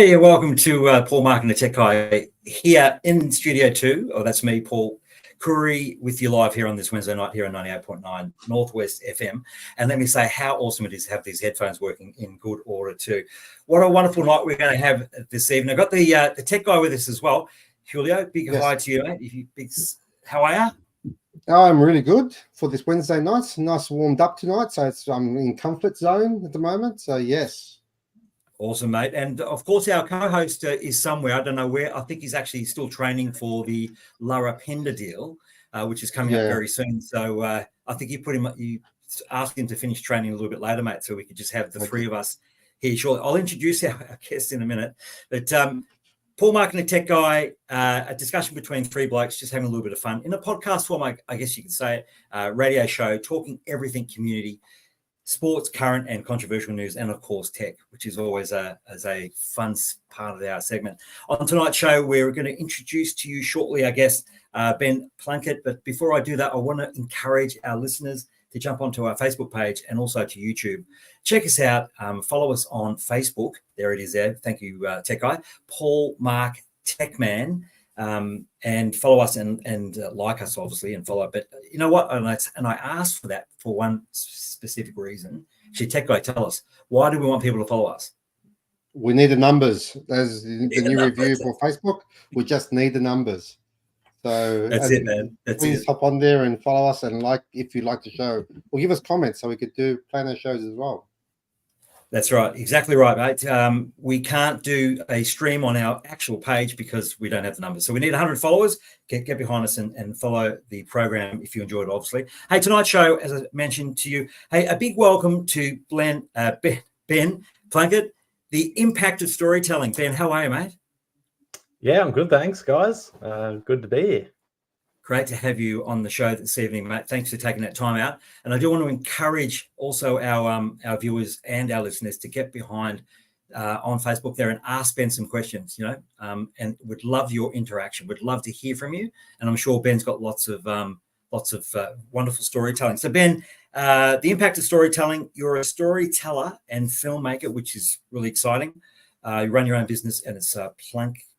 Hey, welcome to Paul Mark and the Tech Guy here in Studio 2. Oh, that's me, Paul Curry, with you live here on this Wednesday night here on 98.9 Northwest FM. And let me say how awesome it is to have these headphones working in good order too. What a wonderful night we're going to have this evening. I've got the Tech Guy with us as well. Julio, big hi to you, mate. How are you? I'm really good for this Wednesday night. Nice warmed up tonight, so I'm in comfort zone at the moment. So yes. Awesome, mate. And of course, our co-host is somewhere. I don't know where. I think he's actually still training for the Lara Pender deal, which is coming up very soon. So I think you asked him to finish training a little bit later, mate, so we could just have the three of us here shortly. I'll introduce our guest in a minute. But Paul Mark and the Tech Guy, a discussion between three blokes, just having a little bit of fun. In a podcast form, I guess you could say, radio show, talking everything community, sports, current and controversial news, and of course tech, which is always a fun part of our segment. On tonight's show, we're going to introduce to you shortly, I guess, Ben Plunkett. But before I do that, I want to encourage our listeners to jump onto our Facebook page and also to YouTube. Check us out. Follow us on Facebook. There it is there. Thank you, Tech Guy. Paul Mark Techman. And follow us and like us, obviously, and follow. But you know what? And I asked for that for one specific reason. Should Tech Guy tell us, why do we want people to follow us? We need the numbers. There's the new review for Facebook. We just need the numbers. So that's it, man. Please hop on there and follow us and like if you like the show, or give us comments so we could plan our shows as well. That's right. Exactly right, mate. We can't do a stream on our actual page because we don't have the numbers. So we need 100 followers. Get behind us and follow the program if you enjoyed it, obviously. Hey, tonight's show, as I mentioned to you, hey, a big welcome to Ben Plunkett, the impact of storytelling. Ben, how are you, mate? Yeah, I'm good. Thanks, guys. Good to be here. Great to have you on the show this evening, mate. Thanks for taking that time out. And I do want to encourage also our viewers and our listeners to get behind on Facebook there and ask Ben some questions, and would love your interaction. Would love to hear from you. And I'm sure Ben's got lots of wonderful storytelling. So Ben, the impact of storytelling, you're a storyteller and filmmaker, which is really exciting. You run your own business and it's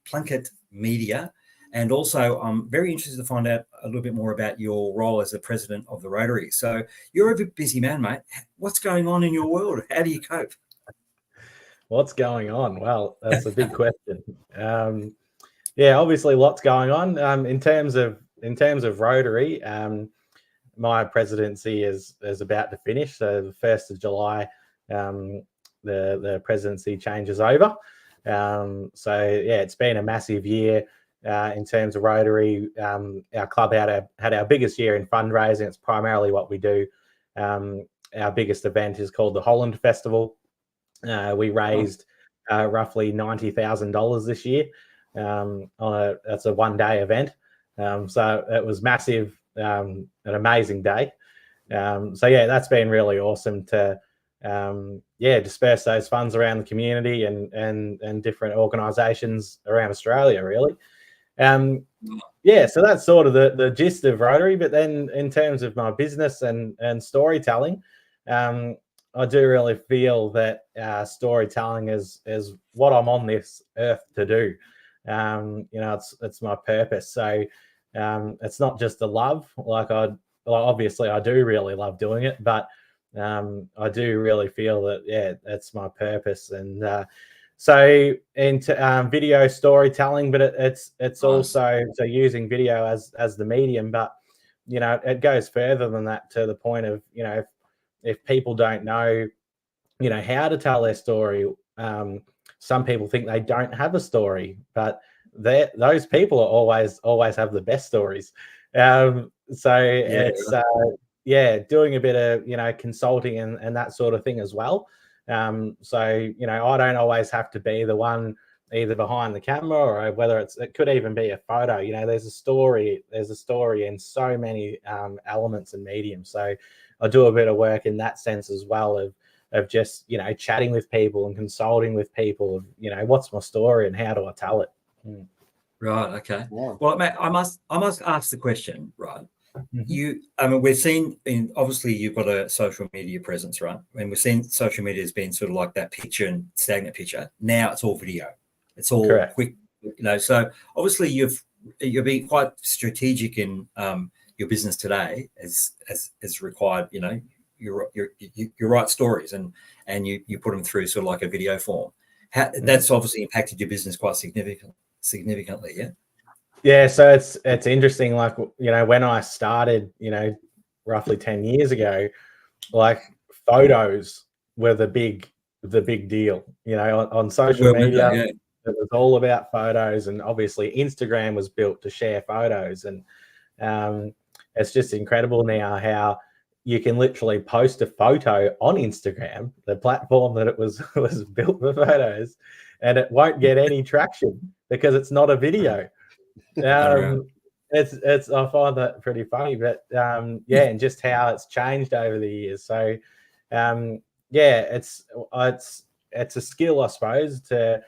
Plunkett Media. And also, I'm very interested to find out a little bit more about your role as the president of the Rotary. So you're a busy man, mate. What's going on in your world? How do you cope? What's going on? Well, that's a big question. Obviously, lots going on. In terms of Rotary, my presidency is about to finish. So the 1st of July, the presidency changes over. It's been a massive year. In terms of Rotary, our club had our biggest year in fundraising. It's primarily what we do. Our biggest event is called the Holland Festival. We raised roughly $90,000 this year. That's a one-day event. So it was massive, an amazing day. That's been really awesome to disperse those funds around the community and different organisations around Australia, really. So that's sort of the gist of Rotary. But then in terms of my business and storytelling, I do really feel that storytelling is what I'm on this earth to do. It's my purpose. So it's not just a love. Obviously I do really love doing it, but I do really feel that that's my purpose. And so into video storytelling, but it's also so using video as the medium, but it goes further than that, to the point of if people don't know how to tell their story. Some people think they don't have a story, but those people always have the best stories. Doing a bit of consulting and that sort of thing as well. I don't always have to be the one either behind the camera, or whether it could even be a photo. There's a story in so many elements and mediums. So I do a bit of work in that sense as well, of just chatting with people and consulting with people of what's my story and how do I tell it. Right. Okay. Wow. Well, mate, I must ask the question, right? Mm-hmm. We've seen, obviously you've got a social media presence, right? And we've seen social media has been sort of like that picture and stagnant picture. Now it's all video, It's all Correct. quick, So obviously you're being quite strategic in your business today, as required. You write stories and you put them through sort of like a video form. That's obviously impacted your business quite significantly, yeah. Yeah, so it's interesting. Like, when I started, roughly 10 years ago, like photos were the big deal. On social media, it was all about photos, and obviously Instagram was built to share photos, and it's just incredible now how you can literally post a photo on Instagram, the platform that it was built for photos, and it won't get any traction because it's not a video. It's I find that pretty funny, but and just how it's changed over the years. So it's a skill, I suppose, to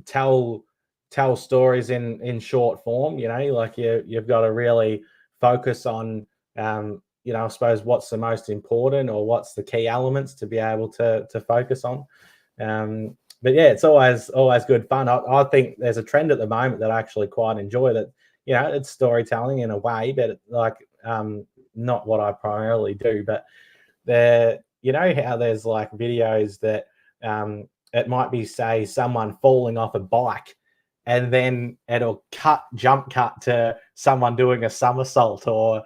tell stories in short form. Like you've got to really focus on I suppose what's the most important or what's the key elements to be able to focus on. But yeah, it's always good fun. I think there's a trend at the moment that I actually quite enjoy, that it's storytelling in a way, but not what I primarily do. But how there's like videos that it might be, say, someone falling off a bike, and then it'll jump cut to someone doing a somersault, or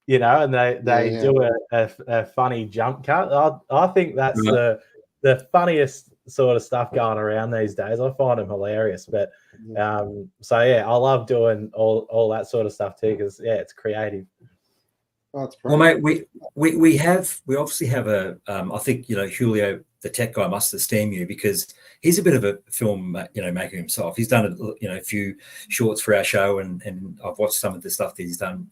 and they do a funny jump cut. I think that's the funniest sort of stuff going around these days. I find them hilarious. But I love doing all that sort of stuff too, because it's creative. Oh, that's great. Well, mate, we obviously have a I think Julio, the tech guy, must esteem you, because he's a bit of a film maker himself. He's done a few shorts for our show, and I've watched some of the stuff that he's done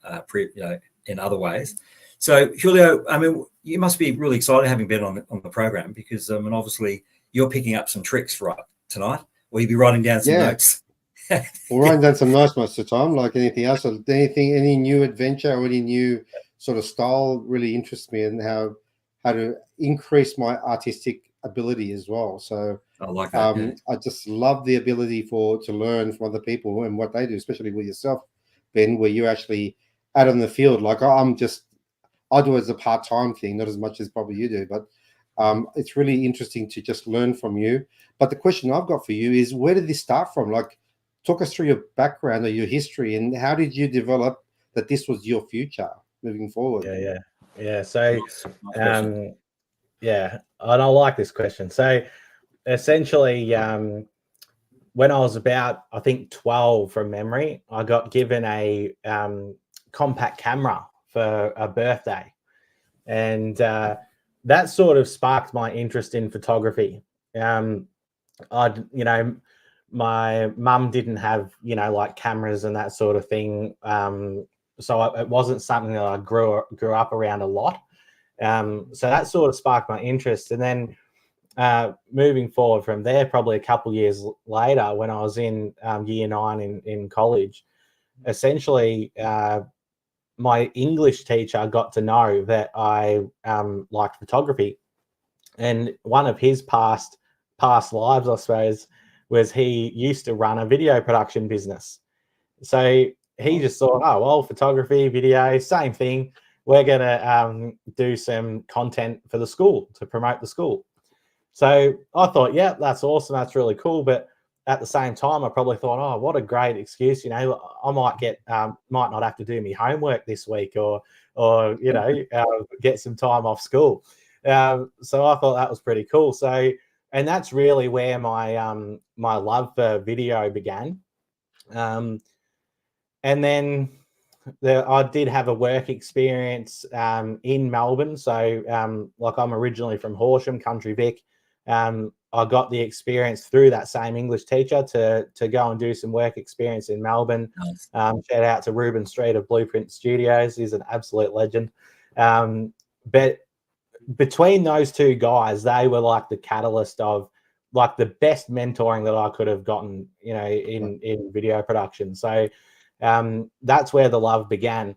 in other ways. So Julio, I mean, you must be really excited having been on the program, because obviously you're picking up some tricks for us tonight. Will you be writing down some notes? We're writing down some notes most of the time, like anything else. Any new adventure or any new sort of style really interests me, and how to increase my artistic ability as well. So I like that. I just love the ability to learn from other people and what they do, especially with yourself, Ben, where you're actually out on the field. Like I do it as a part-time thing, not as much as probably you do, but it's really interesting to just learn from you. But the question I've got for you is, where did this start from? Like, talk us through your background or your history, and how did you develop that this was your future moving forward? Yeah. So, and I like this question. So, essentially, when I was about, I think 12 from memory, I got given a compact camera for a birthday, and that sort of sparked my interest in photography. My mum didn't have like cameras and that sort of thing, so it wasn't something that I grew up around a lot. So that sort of sparked my interest, and then moving forward from there, probably a couple of years later, when I was in year 9 in college, essentially my English teacher got to know that I liked photography, and one of his past lives, I suppose, was he used to run a video production business. So he just thought, oh well, photography, video, same thing. We're gonna do some content for the school to promote the school. So I thought, yeah, that's awesome, that's really cool. But at the same time, I probably thought, oh, what a great excuse. I might might not have to do my homework this week, or get some time off school. So I thought that was pretty cool. So, and that's really where my my love for video began. And then I did have a work experience in Melbourne. So like, I'm originally from Horsham, Country Vic. I got the experience through that same English teacher to go and do some work experience in Melbourne. Nice. Shout out to Ruben Street of Blueprint Studios. He's an absolute legend. But between those two guys, they were like the catalyst of like the best mentoring that I could have gotten, in video production. So that's where the love began.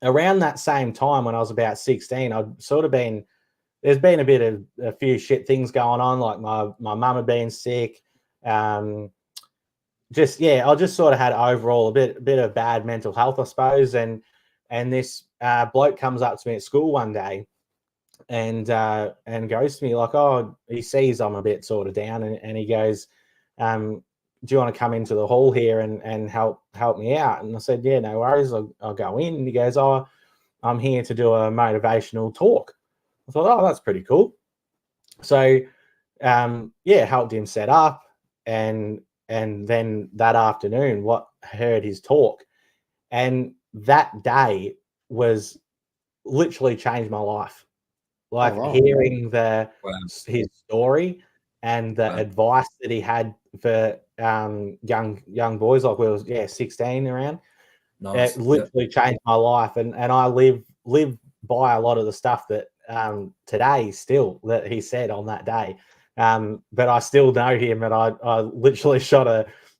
Around that same time, when I was about 16, I'd sort of there's been a few shit things going on. Like my mum had been sick. just I just sort of had overall a bit of bad mental health, I suppose, and this bloke comes up to me at school one day and goes to me like, oh, he sees I'm a bit sort of down, and he goes, do you want to come into the hall here and help me out? And I said, yeah, no worries, I'll go in. And he goes, oh, I'm here to do a motivational talk. I thought, oh, that's pretty cool. So helped him set up, and then that afternoon heard his talk, and that day was literally changed my life. Like hearing his story and the advice that he had for young boys, like we was 16 around. Nice. It literally changed my life, and I live by a lot of the stuff that today still that he said on that day. But I still know him, and I literally shot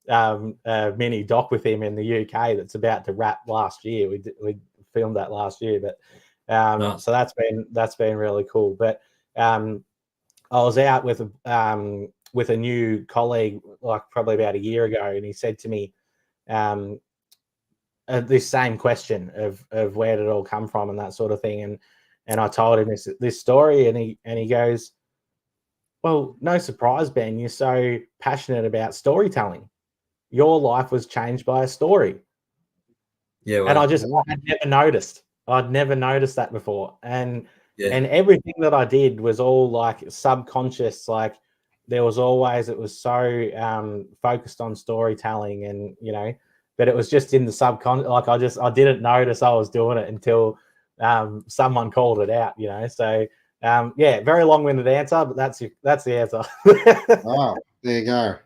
a mini doc with him in the UK that's about to wrap last year. We filmed that last year, but nice. So that's been really cool. But I was out with a new colleague like probably about a year ago, and he said to me this same question of where did it all come from and that sort of thing, and I told him this story, and he goes, well, no surprise, Ben, you're so passionate about storytelling. Your life was changed by a story. Yeah, well, and I had never noticed. I'd never noticed that before, and everything that I did was all like subconscious. Like it was so focused on storytelling, and but it was just in the subconscious. Like I didn't notice I was doing it until someone called it out. So. Very long-winded answer, but that's the answer. Oh, there you go.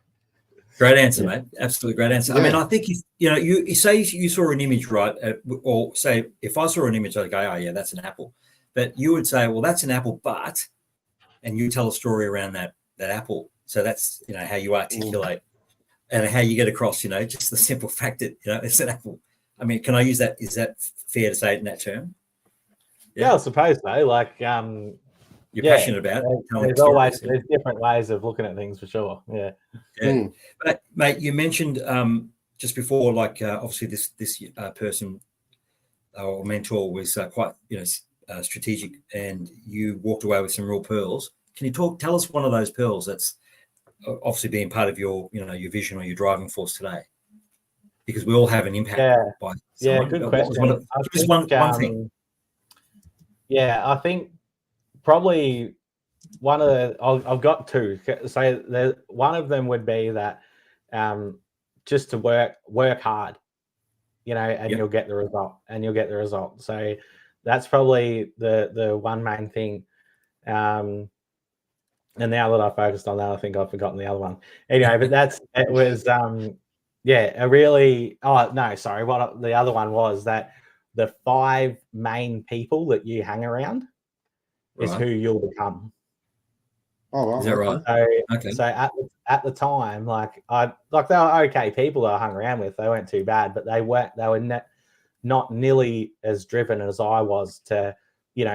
Great answer, mate. Absolutely great answer. Yeah. I mean, I think you say you saw an image, right? Or say if I saw an image, I'd go, oh yeah, that's an apple. But you would say, well, that's an apple, and you tell a story around that apple. So that's how you articulate and how you get across, just the simple fact that it's an apple. I mean, can I use that? Is that fair to say it in that term? Yeah, I suppose so. Like, you're passionate about it. There's different ways of looking at things for sure. Yeah. But mate, you mentioned just before, like obviously this person or mentor was quite strategic, and you walked away with some real pearls. Can you tell us one of those pearls that's obviously being part of your your vision or your driving force today? Because we all have an impact by someone. Good question. Just one thing. Yeah, I think probably one of the I've got two. So one of them would be that just to work hard, and you'll get the result. So that's probably the one main thing. And now that I focused on that, I think I've forgotten the other one. Anyway, but it was a really what the other one was that the 5 main people that you hang around is who you'll become. Oh, wow. Is that right? So at the time, they were okay people that I hung around with. They weren't too bad, but they were not nearly as driven as I was to,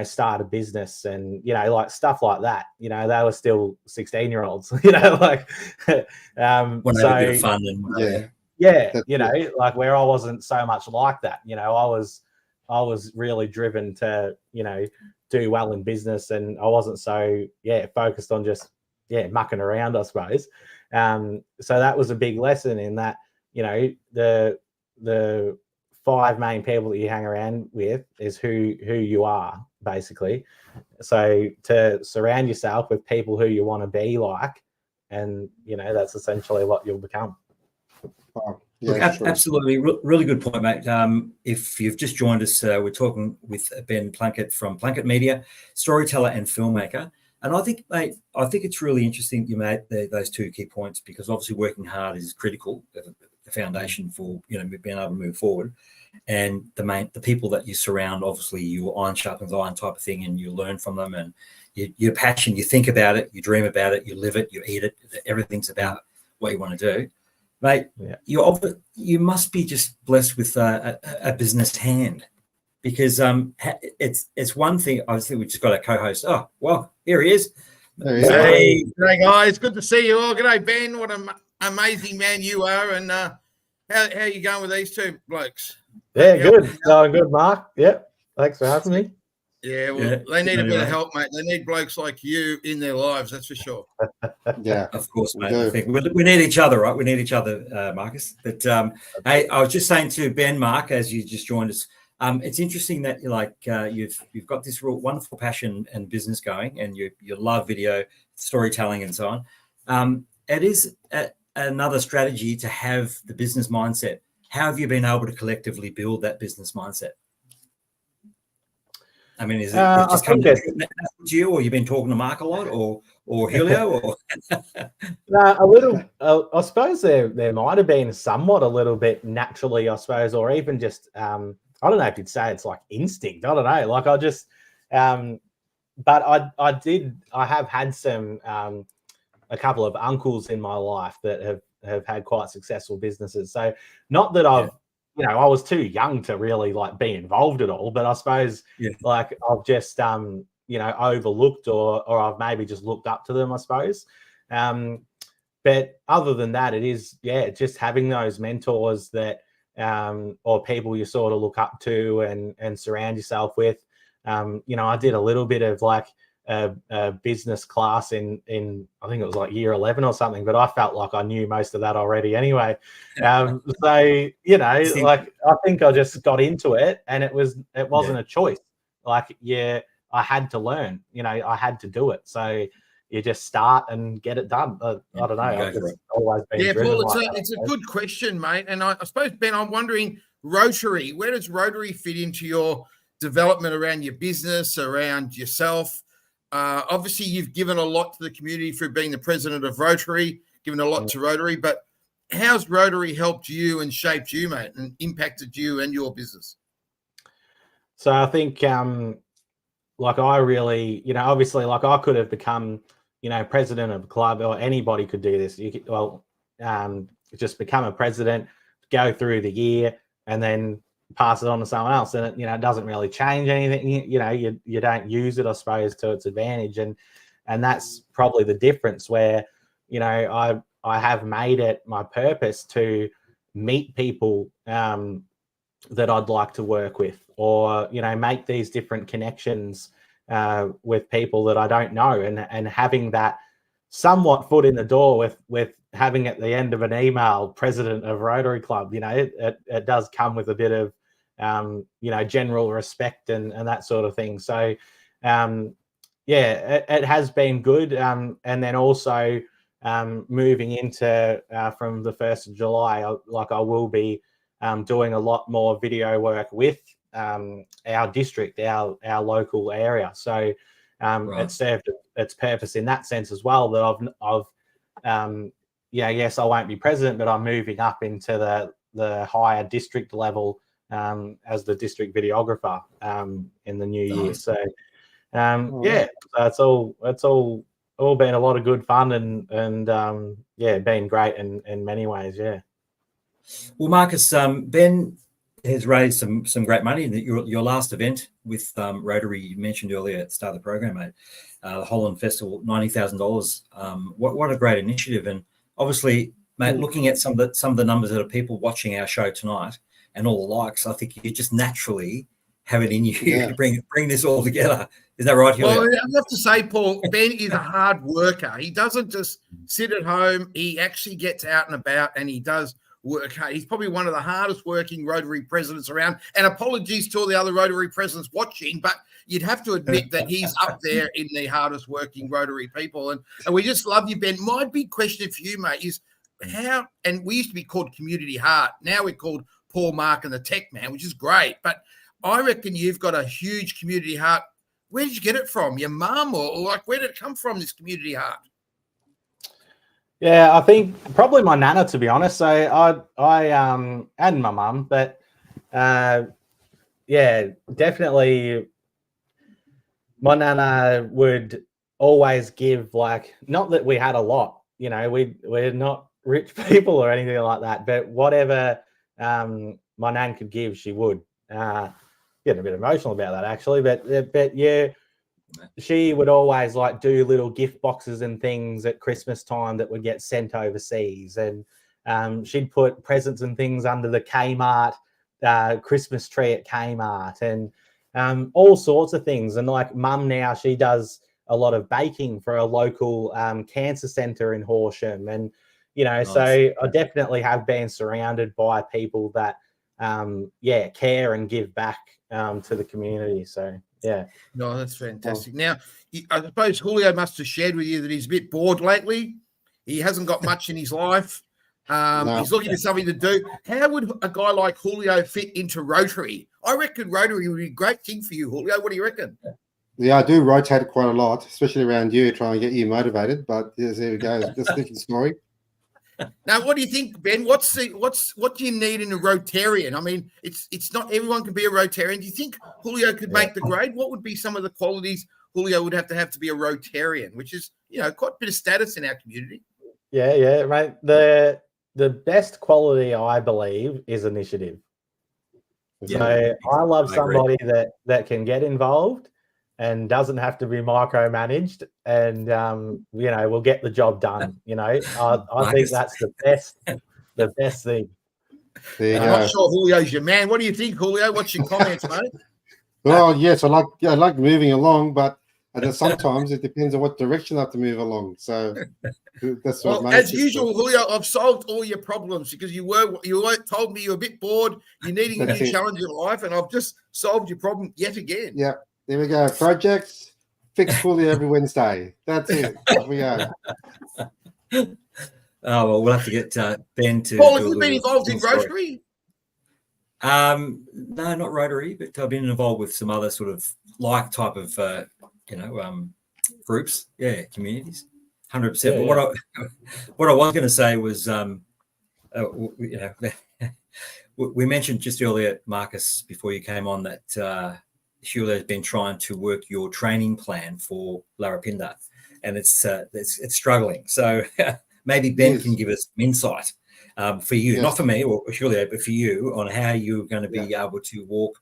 start a business and, like stuff like that. They were still 16-year-olds, like when they had a bit of fun and like where I wasn't so much like that. I was really driven to, do well in business, and I wasn't so focused on just mucking around, I suppose. So that was a big lesson in that, the 5 main people that you hang around with is who you are, basically. So to surround yourself with people who you want to be like, and that's essentially what you'll become. Wow. Look, absolutely, really good point, mate. If you've just joined us, we're talking with Ben Plunkett from Plunkett Media, storyteller and filmmaker. And I think, mate, it's really interesting you made those 2 key points, because obviously working hard is critical, the foundation for being able to move forward. And the people that you surround, obviously, your iron sharpens iron type of thing, and you learn from them, and your passion, you think about it, you dream about it, you live it, you eat it. Everything's about what you want to do. Mate, you must be just blessed with a business hand, because it's one thing. Obviously, we just got a co-host. Oh, well, here he is. Hey guys, good to see you all. G'day, Ben. What a amazing man you are. And how are you going with these two blokes? Yeah, good. Going good, Mark. Yep. Thanks for having me. Yeah, well, they need a bit of help, mate. They need blokes like you in their lives, that's for sure. Yeah, of course, mate. I think we need each other, right? We need each other, Marcus. But hey, I was just saying to Ben, Mark, as you just joined us, it's interesting that you've got this real wonderful passion and business going, and you love video storytelling and so on. It is another strategy to have the business mindset. How have you been able to collectively build that business mindset? I mean, is it just come to you, or you've been talking to Mark a lot, or Helio, or no, a little. I suppose there might have been somewhat a little bit naturally, I suppose, or even just I don't know if you'd say it's like instinct. I don't know. Like I just, but I have had some a couple of uncles in my life that have had quite successful businesses. So not that I've. I was too young to really like be involved at all, but I suppose like I've just overlooked or I've maybe just looked up to them, I suppose. But other than that, it is just having those mentors that or people you sort of look up to and surround yourself with. I did a little bit of like a business class in I think it was like year 11 or something, but I felt like I knew most of that already anyway. So like I think I just got into it, and it wasn't a choice. Like I had to learn. I had to do it. So you just start and get it done. I don't know. I've just always been driven. Paul, it's a good question, mate. And I suppose, Ben, I'm wondering, Rotary. Where does Rotary fit into your development around your business, around yourself? Obviously, you've given a lot to the community through being the president of Rotary, given a lot to Rotary, but how's Rotary helped you and shaped you, mate, and impacted you and your business? So I think, like I really, obviously, like I could have become, president of a club, or anybody could do this. You could, just become a president, go through the year, and then pass it on to someone else, and it doesn't really change anything. You don't use it, I suppose, to its advantage, and that's probably the difference where I have made it my purpose to meet people that I'd like to work with, or make these different connections with people that I don't know, and having that somewhat foot in the door with having at the end of an email, president of Rotary Club, it does come with a bit of general respect and that sort of thing. So it has been good, and then also moving into from the 1st of July, I will be doing a lot more video work with our district, our local area. So it served its purpose in that sense as well, that I've yes, I won't be president, but I'm moving up into the higher district level as the district videographer in the new year. So so it's all been a lot of good fun and been great in many ways. Well, Marcus, Ben has raised some great money. Your last event with Rotary, you mentioned earlier at the start of the program, mate, the Holland Festival, $90,000. What a great initiative! And obviously, mate, looking at some of the numbers that are people watching our show tonight and all the likes, I think you just naturally have it in you to bring this all together. Is that right, Helio? Well, I have to say, Paul, Ben is a hard worker. He doesn't just sit at home. He actually gets out and about, and he does work hard. He's probably one of the hardest working Rotary presidents around. And apologies to all the other Rotary presidents watching, but you'd have to admit that he's up there in the hardest working Rotary people. And we just love you, Ben. My big question for you, mate, is how, and we used to be called Community Heart. Now we're called Paul, Mark and the Tech Man, which is great. But I reckon you've got a huge community heart. Where did you get it from? Your mum, or like where did it come from, this community heart? Yeah, I think probably my nana, to be honest. So I and my mum, but definitely my nana would always give, like, not that we had a lot, we're not rich people or anything like that, but whatever my nan could give, she would. Getting a bit emotional about that, actually, but yeah, she would always like do little gift boxes and things at Christmas time that would get sent overseas, and she'd put presents and things under the Kmart Christmas tree at Kmart, and all sorts of things. And like Mum now, she does a lot of baking for a local cancer centre in Horsham, and nice. So I definitely have been surrounded by people that care and give back to the community. So yeah. No, that's fantastic. Now, I suppose Julio must have shared with you that he's a bit bored lately. He hasn't got much in his life. No. He's looking for something to do. How would a guy like Julio fit into Rotary? I reckon Rotary would be a great thing for you, Julio. What do you reckon? Yeah, I do rotate quite a lot, especially around you, trying to get you motivated. But yes, there we go. Just thinking story. Now, what do you think, Ben? What do you need in a Rotarian? I mean, it's not everyone can be a Rotarian. Do you think Julio could make the grade? What would be some of the qualities Julio would have to be a Rotarian, which is quite a bit of status in our community? Yeah, mate. The best quality, I believe, is initiative. Yeah, so I love somebody that can get involved and doesn't have to be micromanaged, and will get the job done. I think that's the best thing. I'm not sure Julio's your man. What do you think, Julio? What's your comments, mate? Well, yes, I like moving along, but sometimes it depends on what direction I have to move along. So that's what. As usual, Julio, I've solved all your problems because you told me you're a bit bored, you're needing a new challenge in life, and I've just solved your problem yet again. Yeah. There we go. Projects fixed fully every Wednesday. That's it. Off we go. Oh, well, we'll have to get Ben to. Paul, have you been involved in Rotary? No, not Rotary, but I've been involved with some other sort of like type of, groups. Yeah, communities. 100%. Yeah, but what I was going to say was, we mentioned just earlier, Marcus, before you came on, that Julio has been trying to work your training plan for Larapinda, and it's struggling. So maybe Ben can give us some insight for you, not for me or Julio, but for you, on how you're going to be able to walk.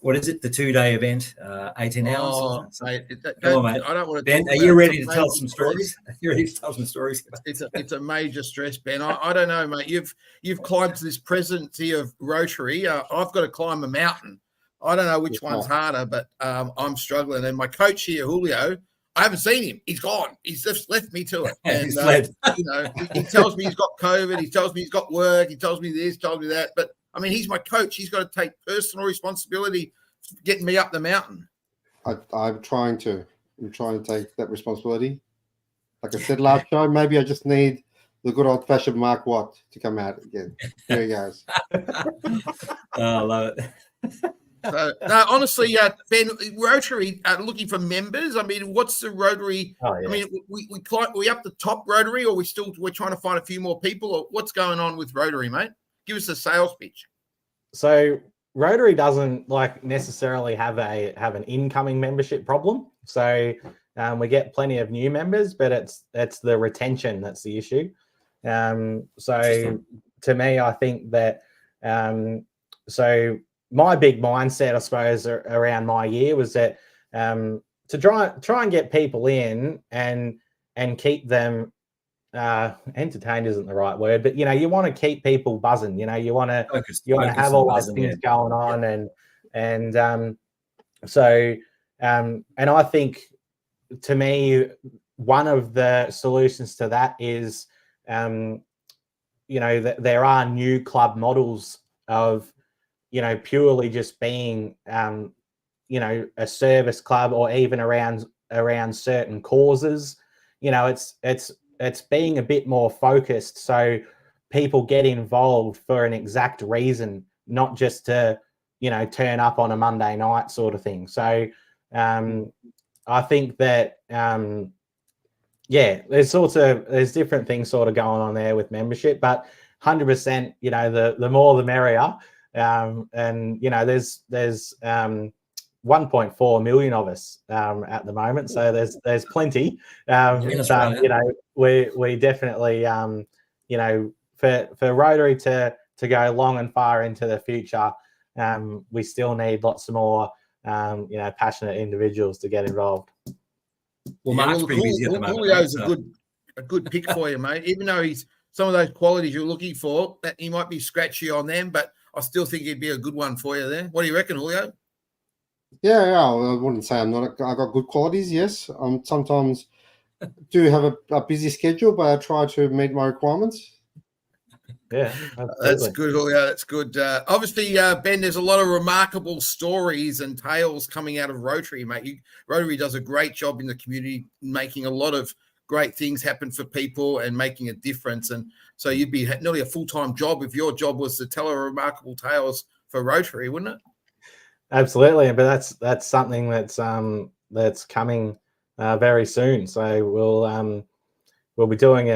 What is it? The 2-day event, 18 hours? Oh, mate, Come on, mate. I don't want to. Ben, are you ready to tell some stories? Are you ready to tell some stories? It's a major stress, Ben. I don't know, mate. You've climbed to this presidency of Rotary. I've got to climb a mountain. I don't know which one's harder, but I'm struggling. And my coach here, Julio, I haven't seen him. He's gone. He's just left me to it. And, he's fled. He tells me he's got COVID. He tells me he's got work. He tells me this, tells me that. But, I mean, he's my coach. He's got to take personal responsibility for getting me up the mountain. I'm trying to take that responsibility. Like I said last show, maybe I just need the good old-fashioned Mark Watt to come out again. There he goes. I love it. So, no, honestly, Ben, Rotary looking for members. I mean, what's the Rotary? Oh, yeah. I mean, we up the top Rotary, or we're trying to find a few more people, or what's going on with Rotary, mate? Give us a sales pitch. So Rotary doesn't necessarily have an incoming membership problem. So we get plenty of new members, but it's the retention that's the issue. So to me, I think that so. My big mindset, I suppose, around my year was that to try and get people in and keep them entertained isn't the right word, but you want to keep people buzzing. You want to have all those things going on, and I think, to me, one of the solutions to that is that there are new club models of purely just being, a service club, or even around certain causes. It's being a bit more focused, so people get involved for an exact reason, not just to, turn up on a Monday night sort of thing. So I think that, there's different things sort of going on there with membership, but 100%, the more the merrier. And there's 1.4 million of us at the moment, so there's plenty. We definitely for Rotary to go long and far into the future, we still need lots of more passionate individuals to get involved. Well, Mark's pretty busy at the moment. Julio's a good pick for you, mate. Even though he's some of those qualities you're looking for, that he might be scratchy on them, but I still think he'd be a good one for you there. What do you reckon, Julio? Yeah, I wouldn't say I'm not. I got good qualities, yes. Sometimes do have a busy schedule, but I try to meet my requirements. Yeah, that's good, Julio. That's good. Obviously, Ben, there's a lot of remarkable stories and tales coming out of Rotary, mate. Rotary does a great job in the community, making a lot of great things happen for people and making a difference. And so you'd be nearly a full-time job if your job was to tell a remarkable tales for Rotary, wouldn't it? Absolutely, but that's something that's coming very soon. So we'll be doing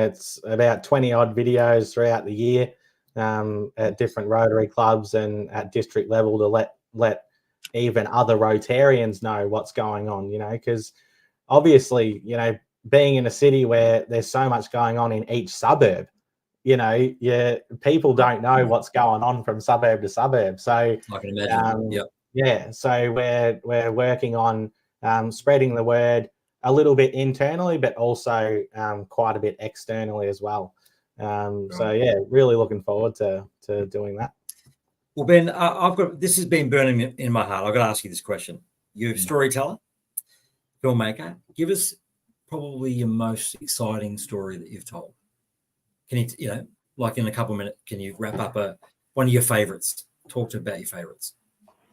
about 20 odd videos throughout the year at different Rotary clubs and at district level to let even other Rotarians know what's going on. You know, because obviously, you know, being in a city where there's so much going on in each suburb, you know, people don't know what's going on from suburb to suburb. So I can imagine. Yeah, so we're working on spreading the word a little bit internally, but also quite a bit externally as well. So yeah, really looking forward to doing that. Well, Ben, this has been burning in my heart. I've got to ask you this question. You're a storyteller, filmmaker. Give us probably your most exciting story that you've told. Can you, like in a couple of minutes, can you wrap up one of your favorites? Talk about your favorites.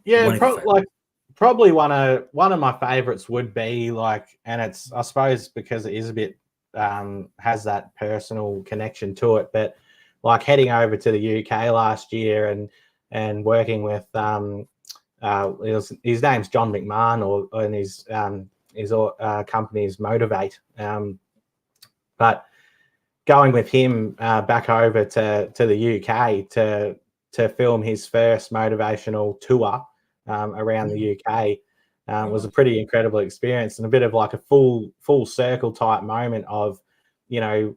Yeah, probably one of my favorites would be and it's, I suppose, because it is a bit has that personal connection to it, but like heading over to the UK last year and working with his name's John McMahon, and his company is Motivate, but going with him back over to the UK to film his first motivational tour around the UK was a pretty incredible experience, and a bit of like a full circle type moment of, you know,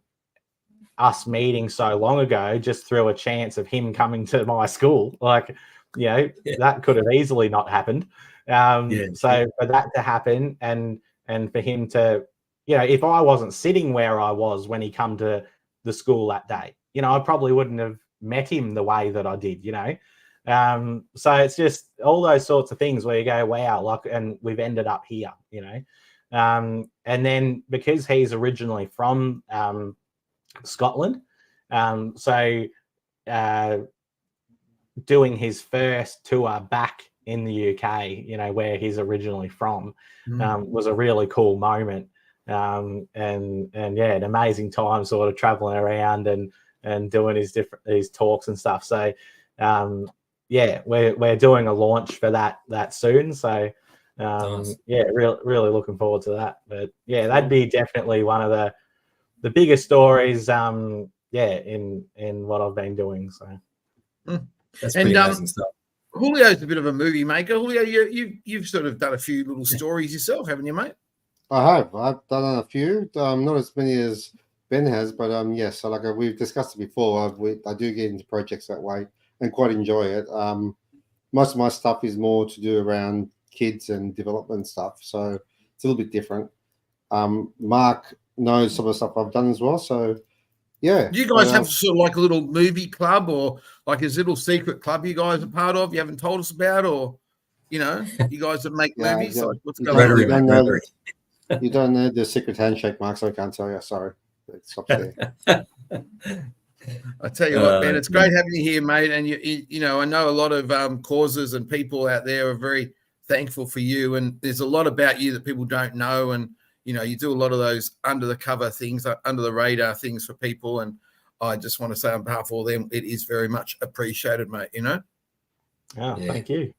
us meeting so long ago just through a chance of him coming to my school. Like, you know, that could have easily not happened. So for that to happen and for him to, you know, if I wasn't sitting where I was when he come to the school that day, you know, I probably wouldn't have met him the way that I did, you know. So it's just all those sorts of things where you go, wow, and we've ended up here, you know. And then because he's originally from Scotland, so doing his first tour back in the UK, you know, where he's originally from, was a really cool moment. And yeah, an amazing time sort of traveling around and doing his talks and stuff. So yeah, we're doing a launch for that soon. So nice. Yeah, really looking forward to that. But yeah, that'd be definitely one of the biggest stories in what I've been doing. So that's pretty amazing stuff. Julio's a bit of a movie maker. Julio, you've sort of done a few little stories yourself, haven't you, mate? I have. I've done a few, not as many as Ben has, but yes. So like we've discussed it before, I do get into projects that way and quite enjoy it. Most of my stuff is more to do around kids and development stuff, so it's a little bit different. Mark knows some of the stuff I've done as well, so yeah. Do you guys have sort of like a little movie club or like a little secret club you guys are part of? You haven't told us about, or you know, you guys that make movies. Like what's going on? You don't know the secret handshake, Mark, so I can't tell you. Sorry. It stops there. I tell you what, Ben, it's great having you here, mate. And you know, I know a lot of causes and people out there are very thankful for you. And there's a lot about you that people don't know. And you know, you do a lot of those under the cover things, under the radar things for people. And I just want to say on behalf of all them, it is very much appreciated, mate. You know. Oh, thank you.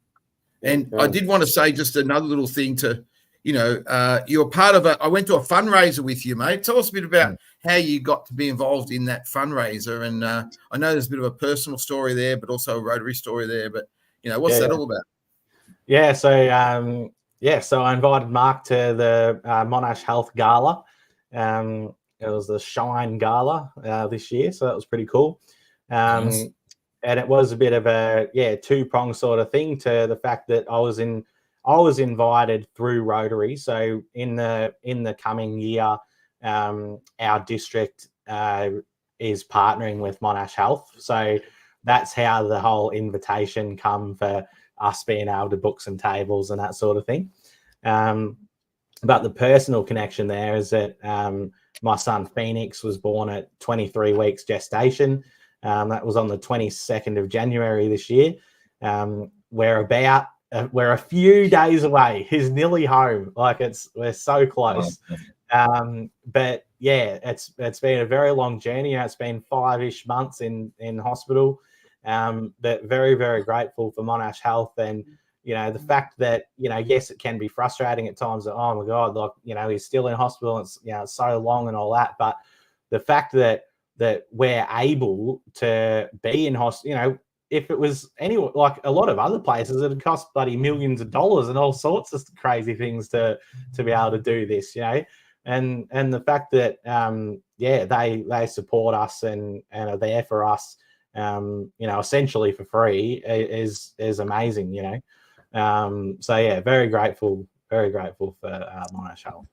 And I did want to say just another little thing to. You know, you're part of I went to a fundraiser with you, mate. Tell us a bit about how you got to be involved in that fundraiser. And I know there's a bit of a personal story there, but also a Rotary story there. But, you know, what's that all about? Yeah, so, so I invited Mark to the Monash Health Gala. It was the Shine Gala this year, so that was pretty cool. And it was a bit of a, two-pronged sort of thing to the fact that I I was invited through Rotary. So in the coming year, our district is partnering with Monash Health. So that's how the whole invitation come for us being able to book some tables and that sort of thing. But the personal connection there is that my son Phoenix was born at 23 weeks gestation. That was on the 22nd of January this year. We're a few days away. He's nearly home. Like we're so close. But yeah, it's been a very long journey. It's been 5-ish months in hospital. But very, very grateful for Monash Health, and the fact that yes, it can be frustrating at times that, oh my God, like he's still in hospital, it's it's so long and all that, but the fact that we're able to be in hospital, if it was anywhere like a lot of other places, it'd cost bloody millions of dollars and all sorts of crazy things to be able to do this, and the fact that they support us and are there for us, essentially for free is amazing, so yeah, very grateful for Monash Health.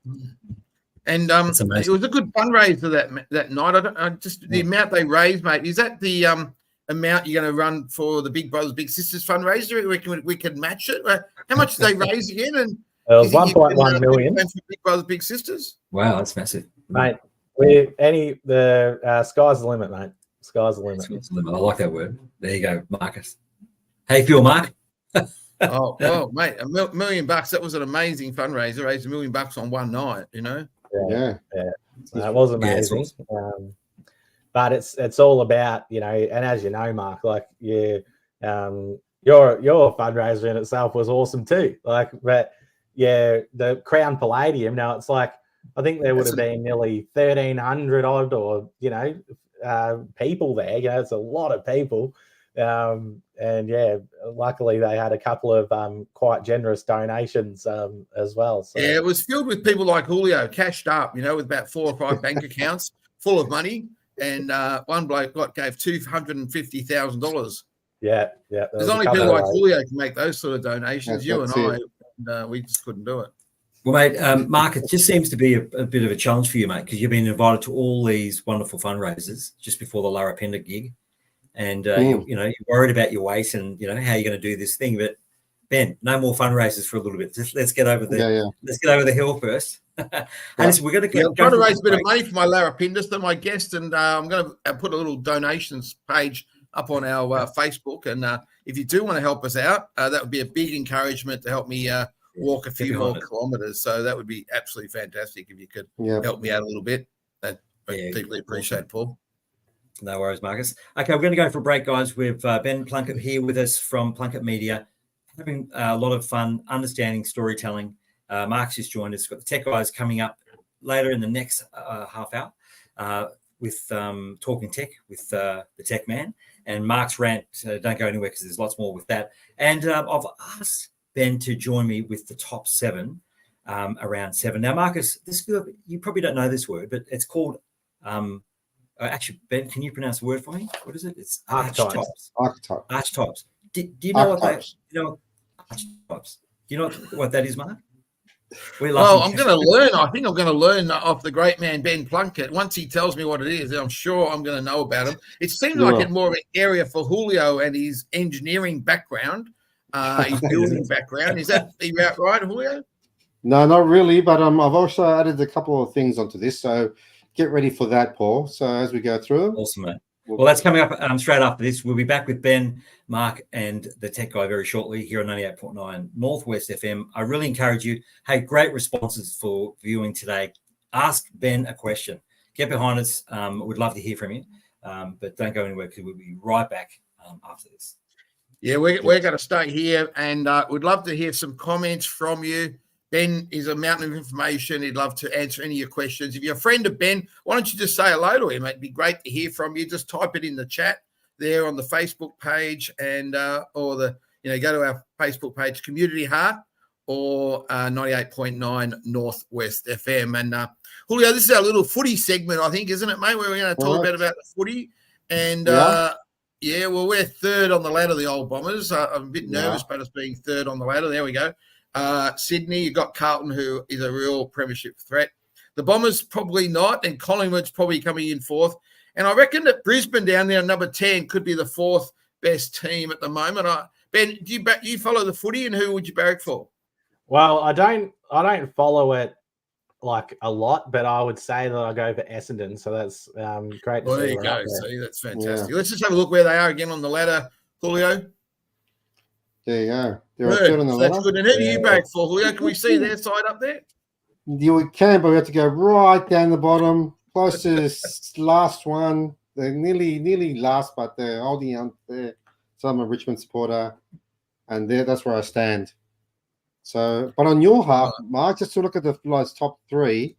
And it was a good fundraiser that night. I just the amount they raised, mate. Is that the amount you're going to run for the Big Brothers Big Sisters fundraiser? We can match it. How much did they raise again? And it was 1.1 million for Big Brothers Big Sisters. Wow, that's massive, mate. Sky's the limit, mate. Sky's the limit. Sky's the limit. I like that word. There you go, Marcus. How you feel, Mark? Oh, well, mate, $1 million. That was an amazing fundraiser. Raised $1 million on one night, Yeah. That was amazing. Yeah, awesome. But it's all about, and as you know, Mark, like your fundraiser in itself was awesome too. Like, but yeah, the Crown Palladium. Now it's like I think there would have been nearly 1,300 odd, or people there. It's a lot of people. And yeah, luckily they had a couple of quite generous donations as well. So. Yeah, it was filled with people like Julio, cashed up, with about 4 or 5 bank accounts full of money, and one bloke gave $250,000. Yeah. There's only people like Julio can make those sort of donations. You and I, we just couldn't do it. Well, mate, Mark, it just seems to be a bit of a challenge for you, mate, because you've been invited to all these wonderful fundraisers just before the Larapinda gig. And you're worried about your weight and how you're going to do this thing. But Ben, no more fundraisers for a little bit. Just let's get over let's get over the hill first. Listen, we're going to try to raise a bit of money for my Larapindas, they're my guest, and I'm going to put a little donations page up on our Facebook. And if you do want to help us out, that would be a big encouragement to help me walk a few more kilometers. So that would be absolutely fantastic if you could help me out a little bit. That I deeply appreciate, Paul. No worries, Marcus. Okay, we're going to go for a break, guys. We've Ben Plunkett here with us from Plunkett Media, having a lot of fun understanding storytelling. Mark's just joined us. Got the tech guys coming up later in the next half hour with Talking Tech with the Tech Man. And Mark's rant, don't go anywhere because there's lots more with that. And I've asked Ben to join me with the top 7 around 7. Now, Marcus, you probably don't know this word, but it's called... actually, Ben, can you pronounce the word for me? What is it? It's archetypes. Archetypes. Do you know archetypes. Archetypes? Do you know what that is, Mark? Well, I'm going to learn. I think I'm going to learn off the great man Ben Plunkett. Once he tells me what it is, I'm sure I'm going to know about him. It seems like it's more of an area for Julio and his engineering background, his building background. Is that right, Julio? No, not really. But I've also added a couple of things onto this. So get ready for that, Paul. So as we go through them. Awesome, mate. Well, that's coming up straight after this. We'll be back with Ben, Mark, and the tech guy very shortly here on 98.9 Northwest FM. I really encourage you. Hey, great responses for viewing today. Ask Ben a question. Get behind us. We'd love to hear from you. But don't go anywhere because we'll be right back after this. Yeah, we're going to stay here, and we'd love to hear some comments from you. Ben is a mountain of information. He'd love to answer any of your questions. If you're a friend of Ben, why don't you just say hello to him? It'd be great to hear from you. Just type it in the chat there on the Facebook page, and or go to our Facebook page, Community Heart, or 98.9 Northwest FM. And Julio, this is our little footy segment, I think, isn't it, mate? Where we're going to talk about the footy. And well, we're third on the ladder, the old Bombers. I'm a bit nervous about us being third on the ladder. There we go. Sydney, you've got Carlton, who is a real premiership threat. The Bombers probably not, and Collingwood's probably coming in fourth. And I reckon that Brisbane down there, number 10, could be the fourth best team at the moment. Ben, do you follow the footy, and who would you barrack for? Well, I don't follow it like a lot, but I would say that I go for Essendon. So that's great. Well, there you go. See, that's fantastic. Yeah. Let's just have a look where they are again on the ladder, Julio. There you go. Good. On the ladder. That's good. And who do you barrack for, Julio? Can we see their side up there? You can, but we have to go right down the bottom, close to this last one. They're nearly last, but they're holding on there. So I'm a Richmond supporter, and that's where I stand. So, but on your half, Mark, just to look at the top three,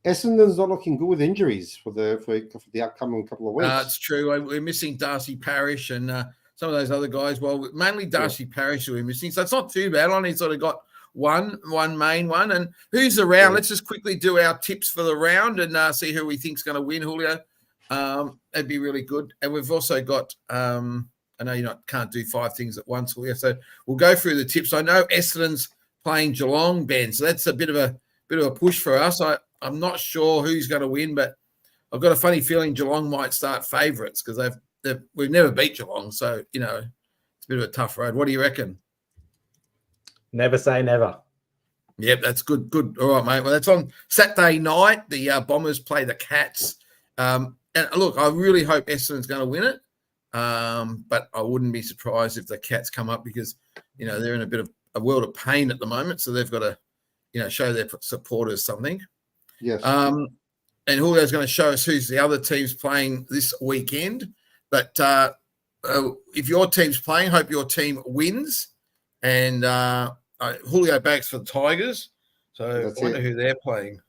Essendon's not looking good with injuries for the upcoming couple of weeks. It's true. We're missing Darcy Parish and some of those other guys. Well, mainly Darcy Parish who we're missing. So it's not too bad. I only sort of got one main one. And who's around? Yeah. Let's just quickly do our tips for the round and see who we think's going to win, Julio. That'd be really good. And we've also got I know you can't do 5 things at once, Julio. So we'll go through the tips. I know Essendon's playing Geelong, Ben. So that's a bit of a push for us. I'm not sure who's going to win, but I've got a funny feeling Geelong might start favourites because we've never beat Geelong. So, it's a bit of a tough road. What do you reckon? Never say never. Yep, that's good. Good. All right, mate. Well, that's on Saturday night. The Bombers play the Cats. And look, I really hope Essendon's going to win it. But I wouldn't be surprised if the Cats come up because, they're in a bit of a world of pain at the moment. So they've got to, show their supporters something. Yes. And Julio's going to show us who's the other teams playing this weekend. But if your team's playing, hope your team wins. And Julio backs for the Tigers. So I wonder who they're playing.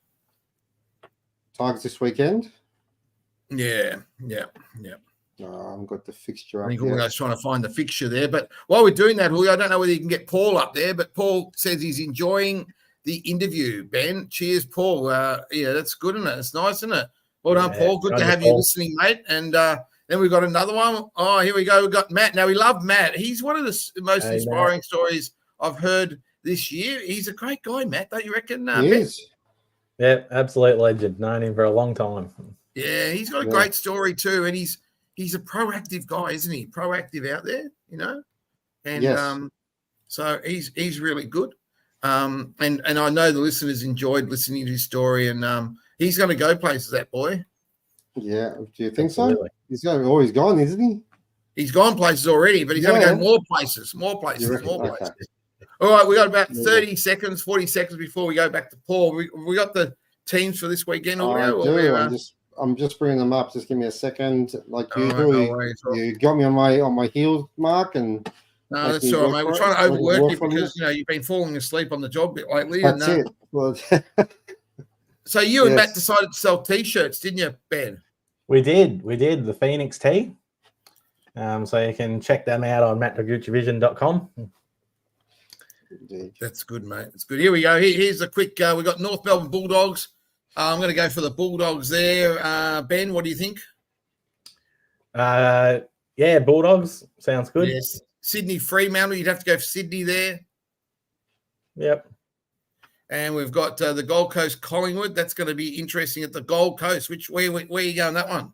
Tigers this weekend? Yeah. I haven't got the fixture up. I think Julio's trying to find the fixture there. But while we're doing that, Julio, I don't know whether you can get Paul up there, but Paul says he's enjoying the interview, Ben. Cheers, Paul. That's good, isn't it? It's nice, isn't it? Well done, Paul. Good to have you listening, mate. And then we've got another one. Oh, here we go. We've got Matt. Now, we love Matt. He's one of the most inspiring stories I've heard this year. He's a great guy, Matt. Don't you reckon? He is. Yeah, absolute legend. Known him for a long time. Yeah, he's got a great story too. And he's a proactive guy, isn't he? Proactive out there, And so he's really good. And I know the listeners enjoyed listening to his story, and he's going to go places, that boy. Yeah, do you think so? He's gone, isn't he? He's gone places already, but he's going to go more places. Okay. All right, we got about 30 seconds, 40 seconds before we go back to Paul. We got the teams for this weekend. I'm just bringing them up. Just give me a second. Like usual, you got me on my heels, Mark, and no, that's all right, mate. We're trying to overwork you because you've been falling asleep on the job a bit lately. That's it. Well, so you and Matt decided to sell T-shirts, didn't you, Ben? We did. The Phoenix Tee. So you can check them out on mattnoguchivision.com. That's good, mate. It's good. Here we go. Here's a quick. We got North Melbourne Bulldogs. I'm going to go for the Bulldogs there. Ben, what do you think? Bulldogs. Sounds good. Yes. Sydney Fremantle. You'd have to go for Sydney there. Yep. And we've got the Gold Coast Collingwood. That's going to be interesting at the Gold Coast. Where are you going that one?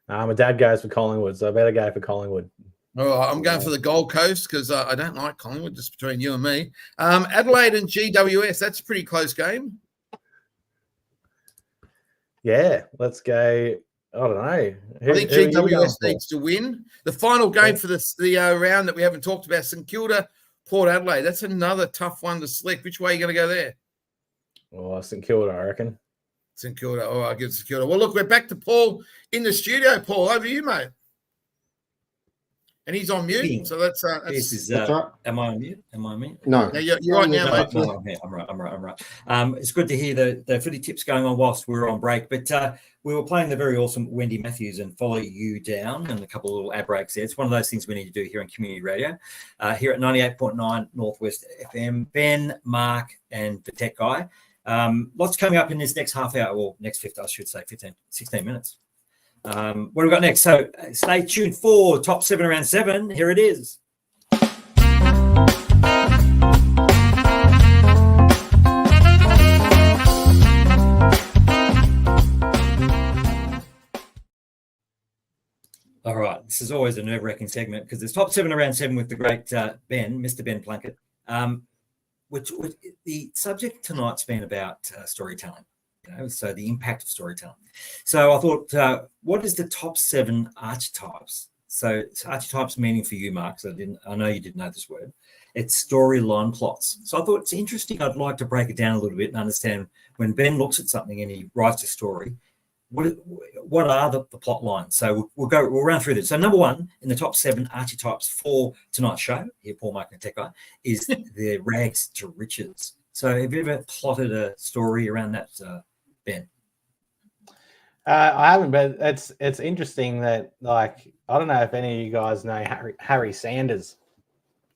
My dad goes for Collingwood, so I better go for Collingwood. All right, I'm going for the Gold Coast because I don't like Collingwood, just between you and me. Adelaide and GWS. That's a pretty close game. Yeah, let's go. I don't know. I think GWS needs to win. The final game for the round that we haven't talked about, St Kilda, Port Adelaide. That's another tough one to select. Which way are you going to go there? Oh, St Kilda, I reckon. St Kilda. All right, give St Kilda. Well, look, we're back to Paul in the studio. Paul, over to you, mate. And he's on mute, so that's this is. Am I on mute? No. You're right now, mate. No, I'm right. It's good to hear the footy tips going on whilst we were on break, but we were playing the very awesome Wendy Matthews and Follow You Down, and a couple of little ad breaks there. It's one of those things we need to do here on community radio, here at 98.9 Northwest FM. Ben, Mark, and the tech guy. Lots coming up in this next half hour, or next 16 minutes. What have we got next? So stay tuned for Top 7 Around 7. Here it is. this is always a nerve-wracking segment because there's top 7 around 7 with the great Mr. Ben Plunkett. Which the subject tonight's been about storytelling, so the impact of storytelling. So I thought, what is the top 7 archetypes? So archetypes meaning for you, Mark, so I know you didn't know this word. It's storyline plots. So I thought it's interesting. I'd like to break it down a little bit and understand when Ben looks at something and he writes a story, what are the plot lines? So we'll run through this. So number 1 in the top 7 archetypes for tonight's show, here, Paul Mark Tech Guy, is the rags to riches. So have you ever plotted a story around that, Ben? I haven't, but it's interesting that, like, I don't know if any of you guys know Harry Sanders.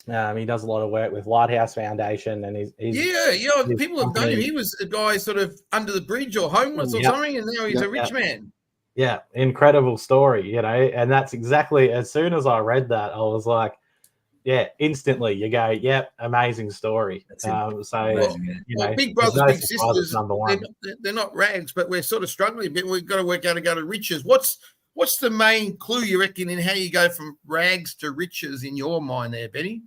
He does a lot of work with Lighthouse Foundation, and he's people have known him. He was a guy sort of under the bridge or homeless or something, and now he's a rich man. Yeah, incredible story, and that's exactly, as soon as I read that, I was like, yeah, instantly you go, yep, amazing story. Big brothers, big sisters, they're not rags, but we're sort of struggling a bit. We've got to work out how to go to riches. What's the main clue you reckon in how you go from rags to riches in your mind there, Benny?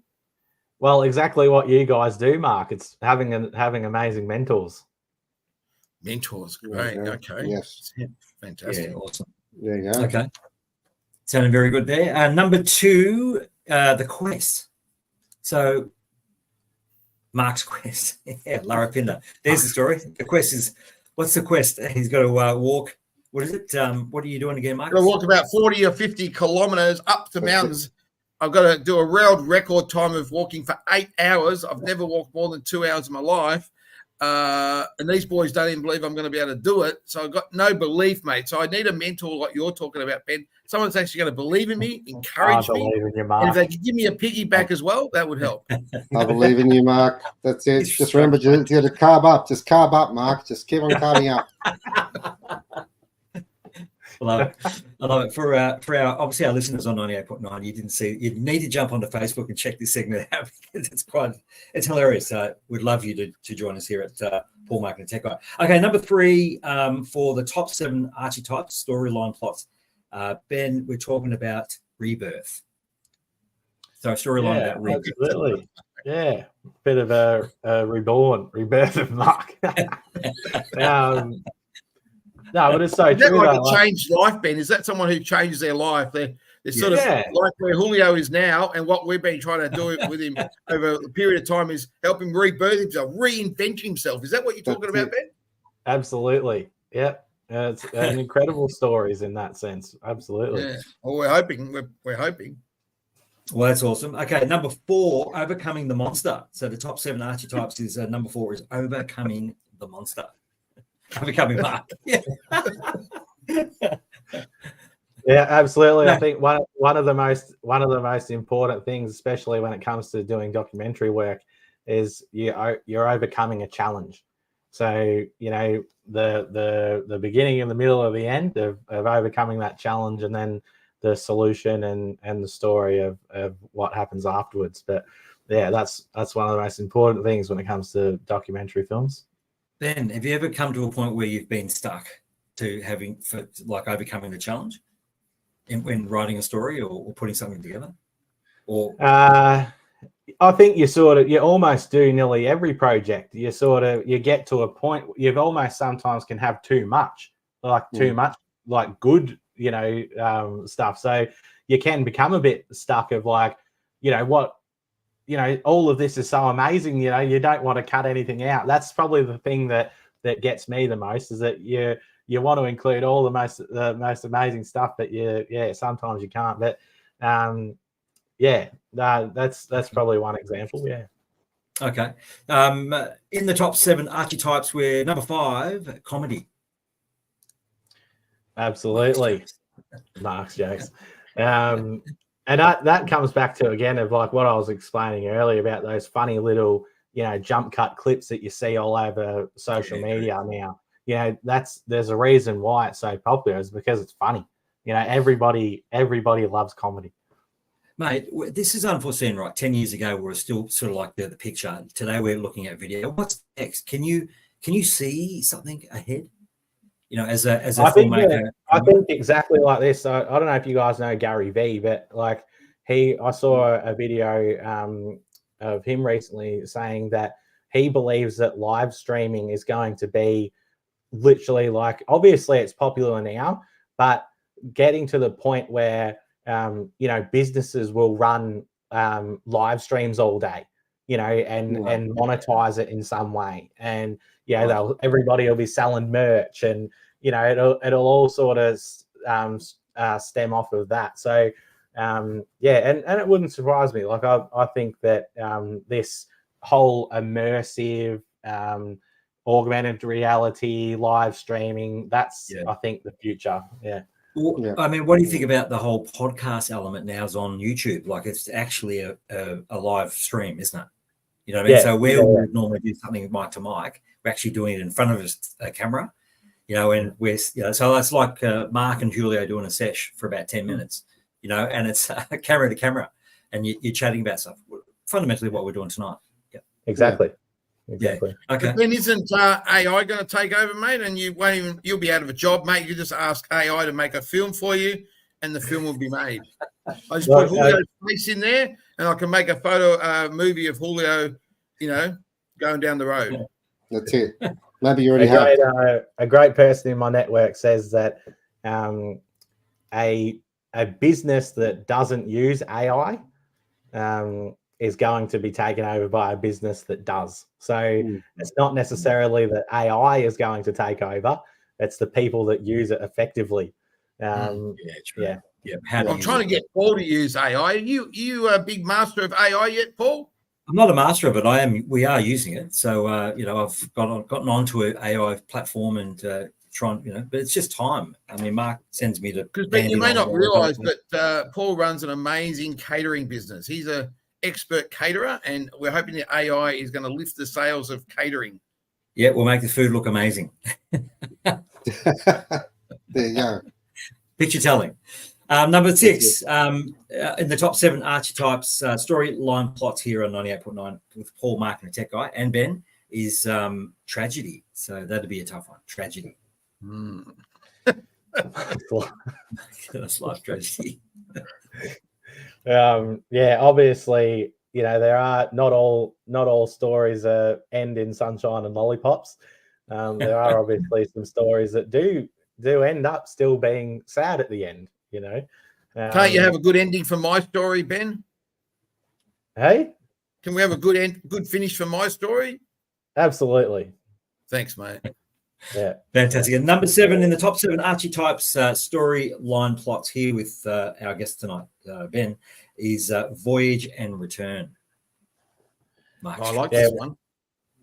Well, exactly what you guys do, Mark. It's having amazing mentors. Mentors, great. Okay. Yes. Fantastic. Yeah, awesome. There you go. Okay. Sounding very good there. Number 2, the quest. So Mark's quest. Yeah, Lara Pinder. There's the story. The quest is, what's the quest? He's got to walk. What is it? What are you doing again, Mark? I've got to walk about 40 or 50 kilometers up the mountains. I've got to do a world record time of walking for 8 hours. I've never walked more than 2 hours in my life. And these boys don't even believe I'm going to be able to do it. So I've got no belief, mate. So I need a mentor like you're talking about, Ben. Someone's actually going to believe in me, encourage me. And if they could give me a piggyback as well, that would help. I believe in you, Mark. That's it. Just remember to carb up. Just carb up, Mark. Just keep on carbing up. I love it. For our obviously our listeners on 98.9, you didn't see. You need to jump onto Facebook and check this segment out because it's hilarious. We'd love you to join us here at Paul Mark and Tech Guy. Okay, number 3 for the top 7 archetypes, storyline plots. Ben, we're talking about rebirth. So a storyline about rebirth. Absolutely. Yeah, bit of a rebirth of Mark. No, but it's so true. Is that like a changed life, Ben? Is that someone who changes their life? They're sort of like where Julio is now, and what we've been trying to do with him over a period of time is help him rebirth himself, reinvent himself. Is that what you're talking about, Ben? Absolutely. Yep. It's an incredible stories in that sense. Absolutely. Yeah. Well, we're hoping. We're hoping. Well, that's awesome. Okay, number 4, overcoming the monster. So the top 7 archetypes is number 4 is overcoming the monster. Becoming Mark. Yeah. Yeah, absolutely. I think one of the most important things, especially when it comes to doing documentary work, is you're overcoming a challenge. So the beginning and the middle of the end of overcoming that challenge, and then the solution and the story of what happens afterwards. But yeah, that's one of the most important things when it comes to documentary films. Ben, have you ever come to a point where you've been stuck to overcoming the challenge when writing a story or putting something together? Or I think you almost do nearly every project. You get to a point you've almost sometimes can have too much like good stuff. So you can become a bit stuck of like, all of this is so amazing, you don't want to cut anything out. That's probably the thing that gets me the most, is that you want to include all the most amazing stuff, but sometimes you can't. But that's probably one example. Yeah. Okay. In the top 7 archetypes, we're number 5, comedy. Absolutely. Mark's jokes. And that comes back to, again, of like what I was explaining earlier about those funny little, jump cut clips that you see all over social media now. There's a reason why it's so popular, is because it's funny. Everybody loves comedy. Mate, this is unforeseen, right? 10 years ago, we were still sort of like the picture. Today, we're looking at video. What's next? Can you see something ahead? as a filmmaker. filmmaker. I think exactly like this. I don't know if you guys know Gary Vee, but like I saw a video of him recently saying that he believes that live streaming is going to be literally like, obviously it's popular now, but getting to the point where businesses will run live streams all day, and monetize it in some way, and everybody will be selling merch, and it'll all sort of stem off of that. So and it wouldn't surprise me. Like I think that this whole immersive augmented reality live streaming, that's I think the future. Well, I mean, what do you think about the whole podcast element now is on YouTube? Like it's actually a live stream, isn't it? You know what I mean? So where we would normally do something mic to mic, we're actually doing it in front of a camera, and we're, so that's like Mark and Julio doing a sesh for about 10 minutes, and it's camera to camera, and you're chatting about stuff. Fundamentally what we're doing tonight. Yeah, exactly. Yeah. Okay. But then isn't AI going to take over, mate? And you'll be out of a job, mate. You just ask AI to make a film for you, and the film will be made. I just put Julio's face in there, and I can make a photo movie of Julio, going down the road. That's it. Maybe you already have. A great person in my network says that a business that doesn't use AI is going to be taken over by a business that does. So it's not necessarily that AI is going to take over. It's the people that use it effectively. True. Yeah. I'm trying to get Paul to use AI. Are you a big master of AI yet, Paul? I'm not a master of it. We are using it. So, I've gotten onto an AI platform and trying, but it's just time. I mean, Mark sends me to. Because you may not realise, but Paul runs an amazing catering business. He's a expert caterer, and we're hoping the AI is going to lift the sales of catering. Yeah, we'll make the food look amazing. There you go. Picture telling. Number 6, in the top 7 archetypes, storyline plots here on 98.9 with Paul, Mark, and a tech guy, and Ben, is tragedy. So that'd be a tough one. Tragedy. That's life tragedy. Obviously, there are not all stories end in sunshine and lollipops. There are obviously some stories that do end up still being sad at the end. Can't you have a good ending for my story, Ben? Hey, can we have a good finish for my story? Absolutely. Thanks, mate. Yeah, fantastic. And number 7 in the top 7 archetypes storyline plots here with our guest tonight, Ben, is Voyage and Return. Mark. I like this one.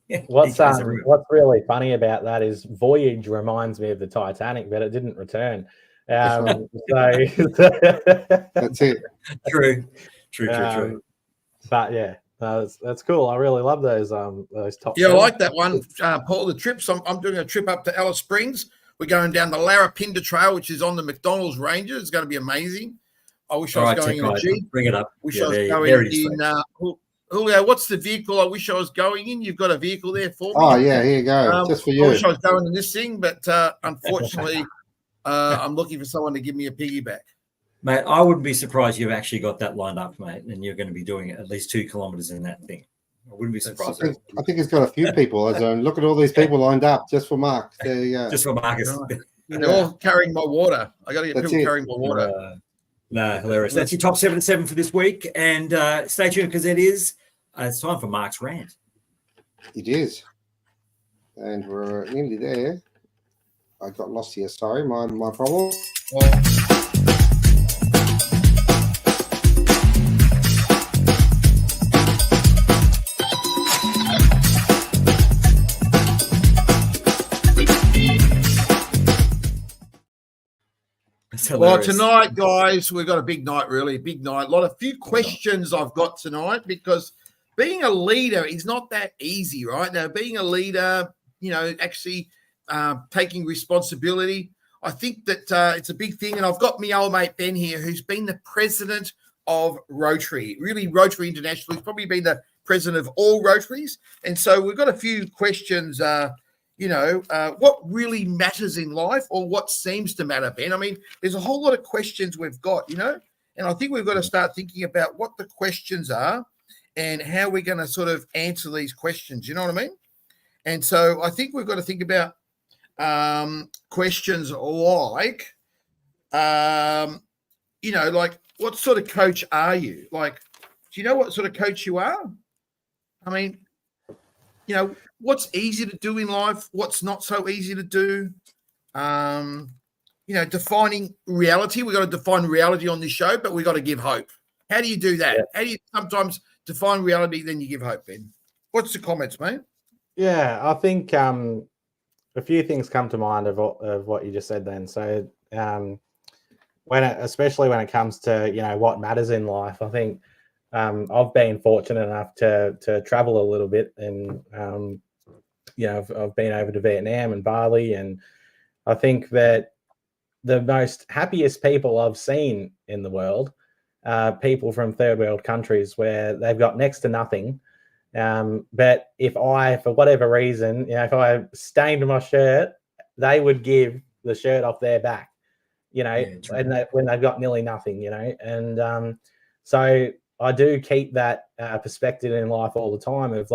Yeah, what's really funny about that is Voyage reminds me of the Titanic, but it didn't return. That's it. True. But yeah, that's cool. I really love those top. Yeah, I like that one, Paul. The trips. I'm doing a trip up to Alice Springs. We're going down the Larapinda Trail, which is on the McDonald's Ranges. It's going to be amazing. I wish I was going in a Jeep. Bring it up. Wish I was going in. Julio, what's the vehicle I wish I was going in? You've got a vehicle there for me. Oh yeah, here you go. Just for you. I wish I was going in this thing, but unfortunately. I'm looking for someone to give me a piggyback. Mate, I wouldn't be surprised you've actually got that lined up, mate, and you're going to be doing at least 2 kilometers in that thing. I wouldn't be surprised. I think it's got a few people. Look at all these people lined up just for Mark. There you go. Just for Marcus. They're all carrying my water. I got to get people carrying my water. Hilarious. That's your top 7 for this week. And stay tuned because it's time for Mark's rant. It is. And we're nearly there. I got lost here. Sorry, my problem. Well, tonight, guys, we've got a big night, really, a big night. A few questions I've got tonight because being a leader is not that easy, right? Now, being a leader, actually taking responsibility, I think that it's a big thing. And I've got my old mate Ben here, who's been the president of Rotary, really Rotary International. He's probably been the president of all Rotaries. And so we've got a few questions, what really matters in life or what seems to matter, Ben. I mean, there's a whole lot of questions we've got, and I think we've got to start thinking about what the questions are and how we're going to sort of answer these questions. You know what I mean? And so I think we've got to think about questions like, like what sort of coach are you? Like, do you know what sort of coach you are? I mean, what's easy to do in life? What's not so easy to do? Defining reality. We've got to define reality on this show, but we've got to give hope. How do you do that? Yeah. How do you sometimes define reality, then you give hope, Ben? What's the comments, mate? Yeah, I think a few things come to mind of what you just said then. So especially when it comes to, what matters in life, I think I've been fortunate enough to travel a little bit, and I've been over to Vietnam and Bali, and I think that the most happiest people I've seen in the world are people from third world countries where they've got next to nothing. But if I, for whatever reason, if I stained my shirt, they would give the shirt off their back, when they've got nearly nothing, and so I do keep that perspective in life all the time of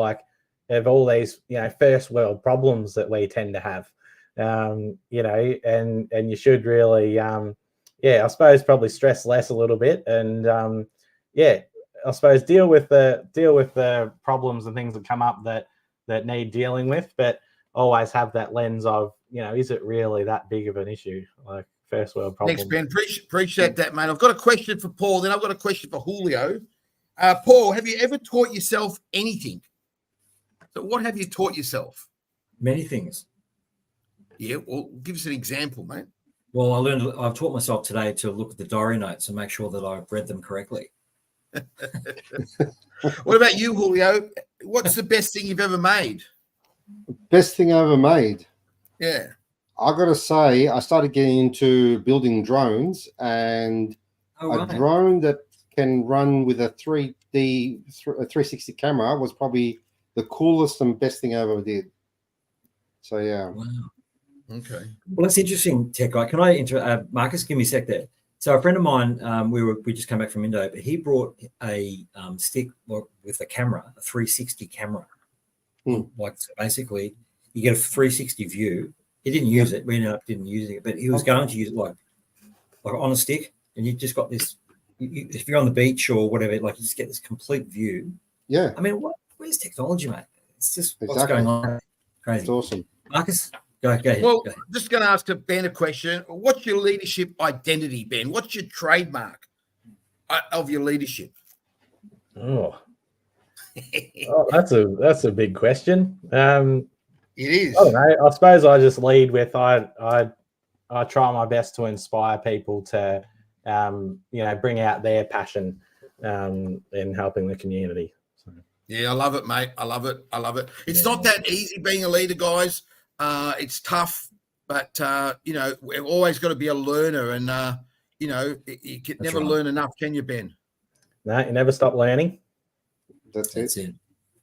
all these, first world problems that we tend to have, and you should really, I suppose probably stress less a little bit, and I suppose deal with the problems and things that come up that need dealing with, but always have that lens of, is it really that big of an issue? Like first world problem. Thanks, Ben. Appreciate that, mate. I've got a question for Paul, then I've got a question for Julio. Paul, have you ever taught yourself anything? So what have you taught yourself? Many things. Yeah, well, give us an example, mate. Well, I've taught myself today to look at the diary notes and make sure that I've read them correctly. What about you, Julio? What's the best thing you've ever made? Best thing I ever made? Yeah. I got to say, I started getting into building drones, and a drone that can run with a 360 camera was probably the coolest and best thing I ever did. So, yeah. Wow. Okay. Well, that's interesting, Tech Guy. Can I Marcus, give me a sec there. So a friend of mine, we just came back from Indo, but he brought a stick with a camera, a 360 camera. Like, so basically, you get a 360 view. He didn't use it. We ended up didn't using it, but he was going to use it like on a stick, and you just got this. If you're on the beach or whatever, you just get this complete view. Yeah. I mean, where's technology, mate? It's just what's going on. Crazy. It's awesome. Marcus, go ahead. Well, go ahead. Just going to ask Ben a question. What's your leadership identity, Ben? What's your trademark of your leadership? Oh, that's a big question. It is. I don't know. I suppose I just lead with I try my best to inspire people to bring out their passion in helping the community. So. Yeah, I love it, mate. I love it. It's not that easy being a leader, guys. It's tough, but we've always got to be a learner, and you can never learn enough, can you, Ben? No, you never stop learning. That's it.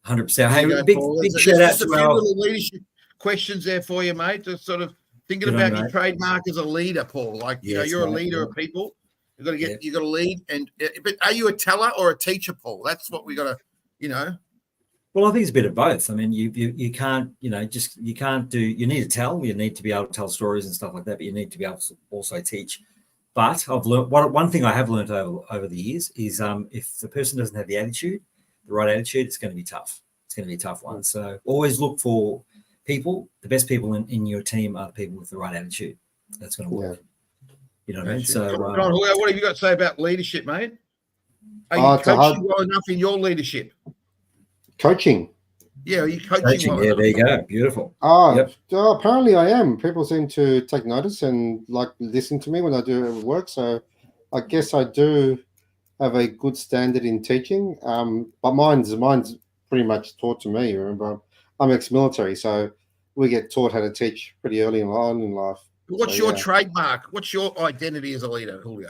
100%. Hey, big shout out to a few little leadership questions there for you, mate. Just sort of thinking about your trademark as a leader, Paul. Like you're a leader of people. You got to get. You got to lead. But are you a teller or a teacher, Paul? That's what we got to. Well, I think it's a bit of both. I mean, you can't, you can't do. You need to tell. You need to be able to tell stories and stuff like that. But you need to be able to also teach. But I've learned one thing I have learned over the years is if the person doesn't have the right attitude, it's going to be tough. It's going to be a tough one. So always look for people. The best people in your team are the people with the right attitude. That's going to work. Yeah. You know what I mean? So, what have you got to say about leadership, mate? Are you coaching well enough in your leadership? Coaching. Yeah, are you coaching well enough? There you go. Beautiful. Apparently I am. People seem to take notice and listen to me when I do work. So I guess I do have a good standard in teaching. But mine's pretty much taught to me. Remember, I'm ex-military, so we get taught how to teach pretty early on in life. What's your trademark? What's your identity as a leader, Julio?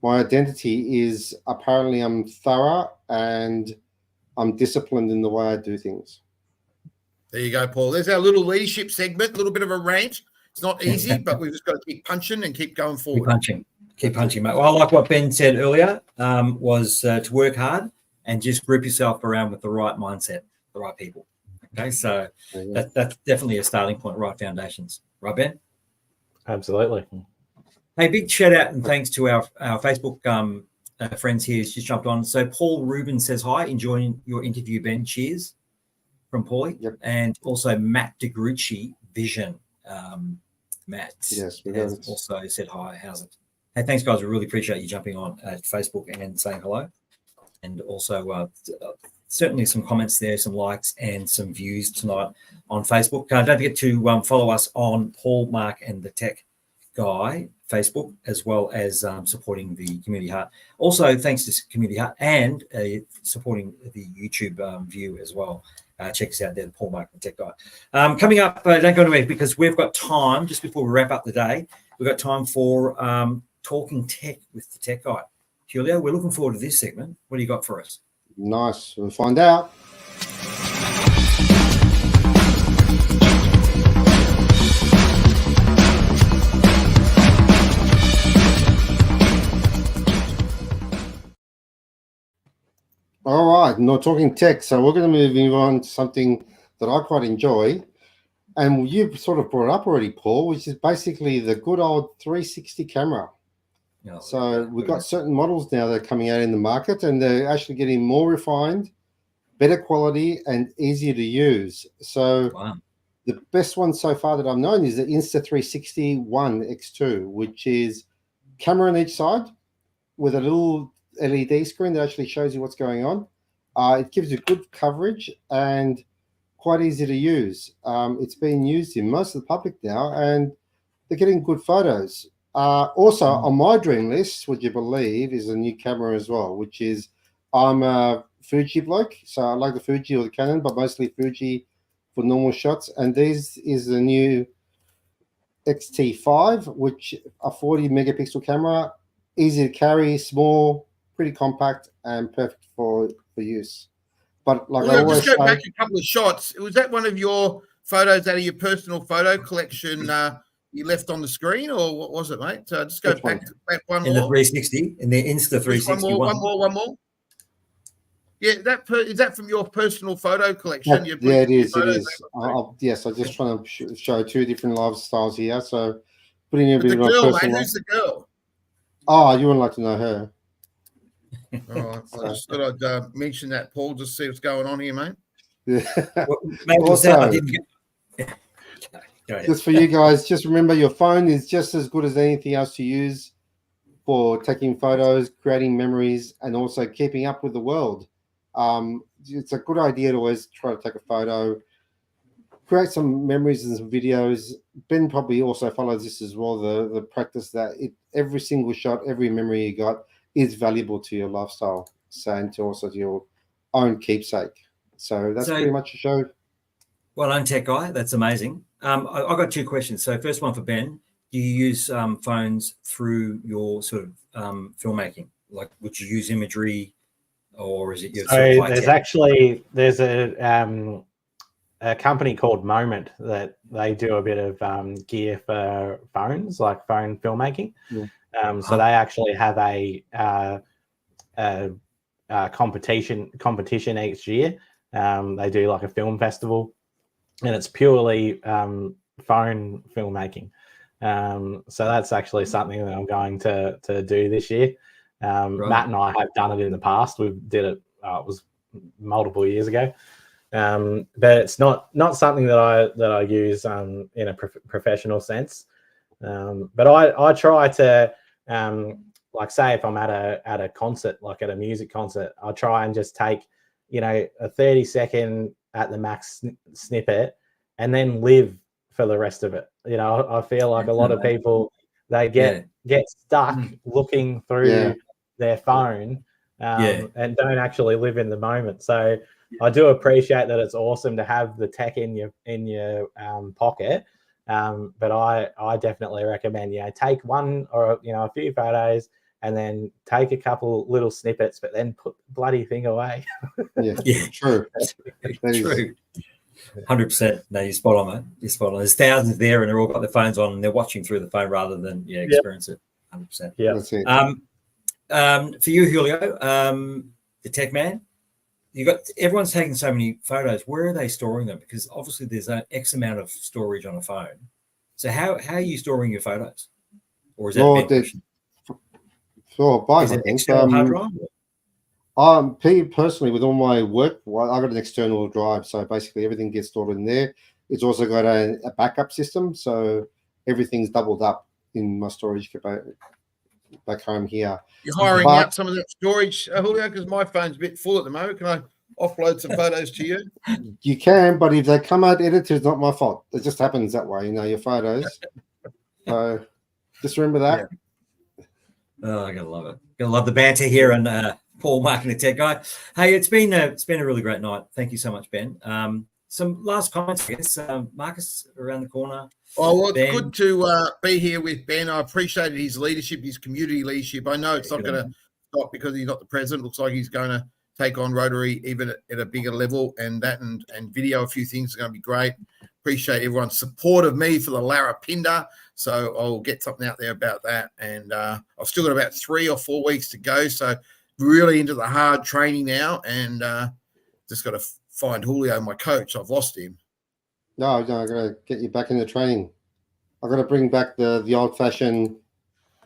My identity is apparently I'm thorough and I'm disciplined in the way I do things. There you go, Paul. There's our little leadership segment, a little bit of a rant. It's not easy, but we've just got to keep punching and keep going forward. Keep punching, mate. Well, I like what Ben said earlier, was to work hard and just group yourself around with the right mindset, the right people. Okay, so that's definitely a starting point, right foundations. Right, Ben? Absolutely. Hey, big shout out and thanks to our Facebook friends here who's just jumped on. So Paul Rubin says, hi, enjoying your interview, Ben. Cheers from Paulie. Yep. And also Matt DeGrucci, Vision. Matt has also said, hi, how's it? Hey, thanks, guys. We really appreciate you jumping on at Facebook and saying hello. And also certainly some comments there, some likes and some views tonight on Facebook. Don't forget to follow us on Paul, Mark and the Tech Guy Facebook, as well as supporting the Community Heart. Also, thanks to Community Heart and supporting the YouTube view as well. Check us out there, the Paul, Mark and the Tech Guy. Coming up, don't go anywhere because we've got time, just before we wrap up the day, we've got time for Talking Tech with the Tech Guy. Julio, we're looking forward to this segment. What do you got for us? Nice. We'll find out. All right. Now talking tech. So we're going to move on to something that I quite enjoy. And you sort of brought it up already, Paul, which is basically the good old 360 camera. So we've got certain models now that are coming out in the market, and they're actually getting more refined, better quality, and easier to use. So the best one so far that I've known is the Insta360 One X2, which is camera on each side with a little LED screen that actually shows you what's going on. It gives you good coverage and quite easy to use. It's being used in most of the public now, and they're getting good photos. Also, on my dream list, would you believe, is a new camera as well, which is, I'm a Fuji bloke, so I like the Fuji or the Canon, but mostly Fuji for normal shots. And this is the new XT5, which a 40 megapixel camera, easy to carry, small, pretty compact, and perfect for use. But like I always just go say, back a couple of shots. Was that one of your photos out of your personal photo collection? You left on the screen, or what was it, mate? Just go back one in more. The 360, in the Insta 360. One more. Yeah, is that from your personal photo collection? Yeah, it is. It is. Yes, I'm just trying to show two different lifestyles here. So putting in a bit of my personal. Mate, who's the girl? Oh, you wouldn't like to know her. Oh, I just thought I'd mention that, Paul, just see what's going on here, mate. Yeah. Mate, also, just for you guys, just remember your phone is just as good as anything else to use for taking photos, creating memories, and also keeping up with the world. It's a good idea to always try to take a photo, create some memories and some videos. Ben probably also follows this as well, the practice that every single shot, every memory you got is valuable to your lifestyle, and to also to your own keepsake. So that's pretty much a show. Well done, Tech Guy. That's amazing. I've got two questions. So first one for Ben. Do you use phones through your sort of filmmaking? Like, would you use imagery, or is it your sort of there's a company called Moment that they do a bit of gear for phones, like phone filmmaking. Yeah. So they actually have a competition each year. They do like a film festival, and it's purely phone filmmaking. So that's actually something that I'm going to do this year. Right. Matt and I have done it in the past. We did it. It was multiple years ago, but it's not something that I use in a professional sense. But I try to like, say if I'm at a concert, like at a music concert, I'll try and just take a 30-second at the max snippet and then live for the rest of it. I feel like a lot of people, they get stuck looking through their phone and don't actually live in the moment. So I do appreciate that it's awesome to have the tech in your pocket. But I definitely recommend, take one or a few photos and then take a couple little snippets, but then put the bloody thing away. True. True. 100%. No, you're spot on, mate. You're spot on. There's thousands there, and they're all got their phones on, and they're watching through the phone rather than experience it. 100%. Yeah, That's it. For you, Julio, the tech man, everyone's taking so many photos. Where are they storing them? Because obviously there's an X amount of storage on a phone. So how are you storing your photos? Or is that both, is I it think. external hard drive? Personally, with all my work, I got an external drive, so basically everything gets stored in there. It's also got a backup system, so everything's doubled up in my storage back home here. You're hiring out some of that storage, Julio, because my phone's a bit full at the moment. Can I offload some photos to you? You can, but if they come out edited, it's not my fault. It just happens that way, your photos. So just remember that. Yeah. Oh, I gotta love it. Gotta love the banter here, and Paul, Mark, and the tech guy. Hey, it's been a really great night. Thank you so much, Ben. Some last comments, I guess. Marcus around the corner. Oh, well, it's good to be here with Ben. I appreciated his leadership, his community leadership. I know it's not going to stop because he's not the president. Looks like he's going to take on Rotary even at a bigger level, and video a few things are going to be great. Appreciate everyone's support of me for the Larapinda. So I'll get something out there about that. And I've still got about 3 or 4 weeks to go. So really into the hard training now, and just got to find Julio, my coach. I've lost him. No, I got to get you back into training. I got to bring back the old-fashioned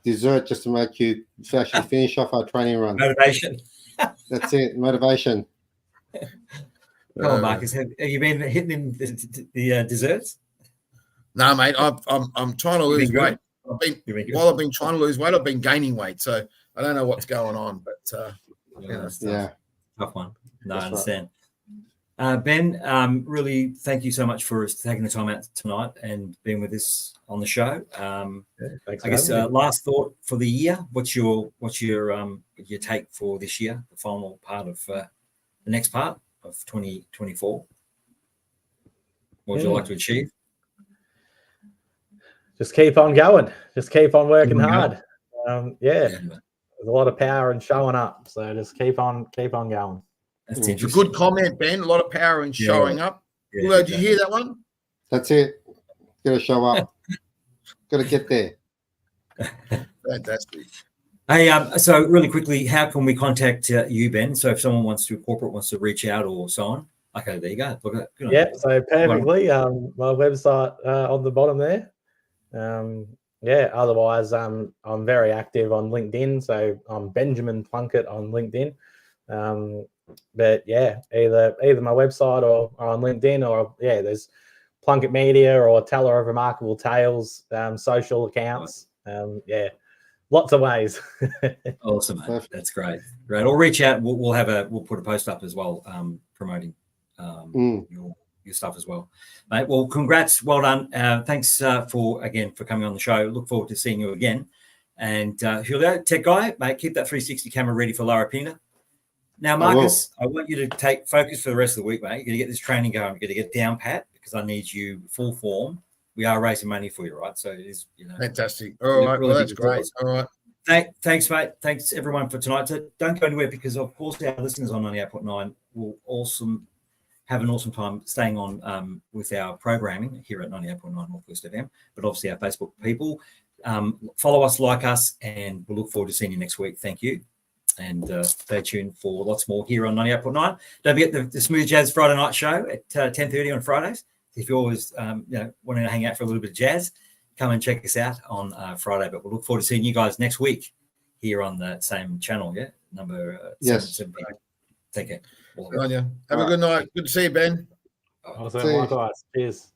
dessert just to make you actually finish off our training run. Motivation. That's it, motivation. Come on, Marcus. Have you been hitting in the desserts? No, mate. I'm trying to lose weight. While I've been trying to lose weight, I've been gaining weight. So I don't know what's going on, but tough one. No, I understand. Ben, really thank you so much for taking the time out tonight and being with us on the show. Thanks. I guess last thought for the year. What's your take for this year, the final part of the next part of 2024? What would you like to achieve? Just keep on going. Just keep on working hard. There's a lot of power in showing up. So just keep on going. That's it's a good comment, Ben. A lot of power in showing up. Yeah, did you hear that one? That's it. Got to show up. Got to get there. Fantastic. Hey, so really quickly, how can we contact you, Ben? So if someone wants to reach out or so on. Okay, there you go. Look at that. So perfectly. My website on the bottom there. Otherwise, I'm very active on LinkedIn. So I'm Benjamin Plunkett on LinkedIn. But either my website or on LinkedIn, or there's Plunkett Media or Teller of Remarkable Tales social accounts. Lots of ways. Awesome, mate. That's great. Or reach out. We'll put a post up as well, promoting your stuff as well, mate. Well, congrats, well done. Thanks for coming on the show. Look forward to seeing you again. And Julio, tech guy, mate, keep that 360 camera ready for Larapinda. Now, Marcus, I want you to take focus for the rest of the week, mate. You're going to get this training going. You're going to get down pat because I need you full form. We are raising money for you, right? So it is, fantastic. All right, well, that's great. All right. Thanks, mate. Thanks, everyone, for tonight. So don't go anywhere because, of course, our listeners on 98.9 will have an awesome time staying on with our programming here at 98.9 Northwest FM, but obviously our Facebook people. Follow us, like us, and we'll look forward to seeing you next week. Thank you. And stay tuned for lots more here on 98.9. Don't forget the Smooth Jazz Friday night show at 10:30 on Fridays. If you're always wanting to hang out for a little bit of jazz, come and check us out on Friday. But we'll look forward to seeing you guys next week here on the same channel. Yeah, number 7. Take care. Have a good night. Good to see you, Ben. Likewise. Cheers.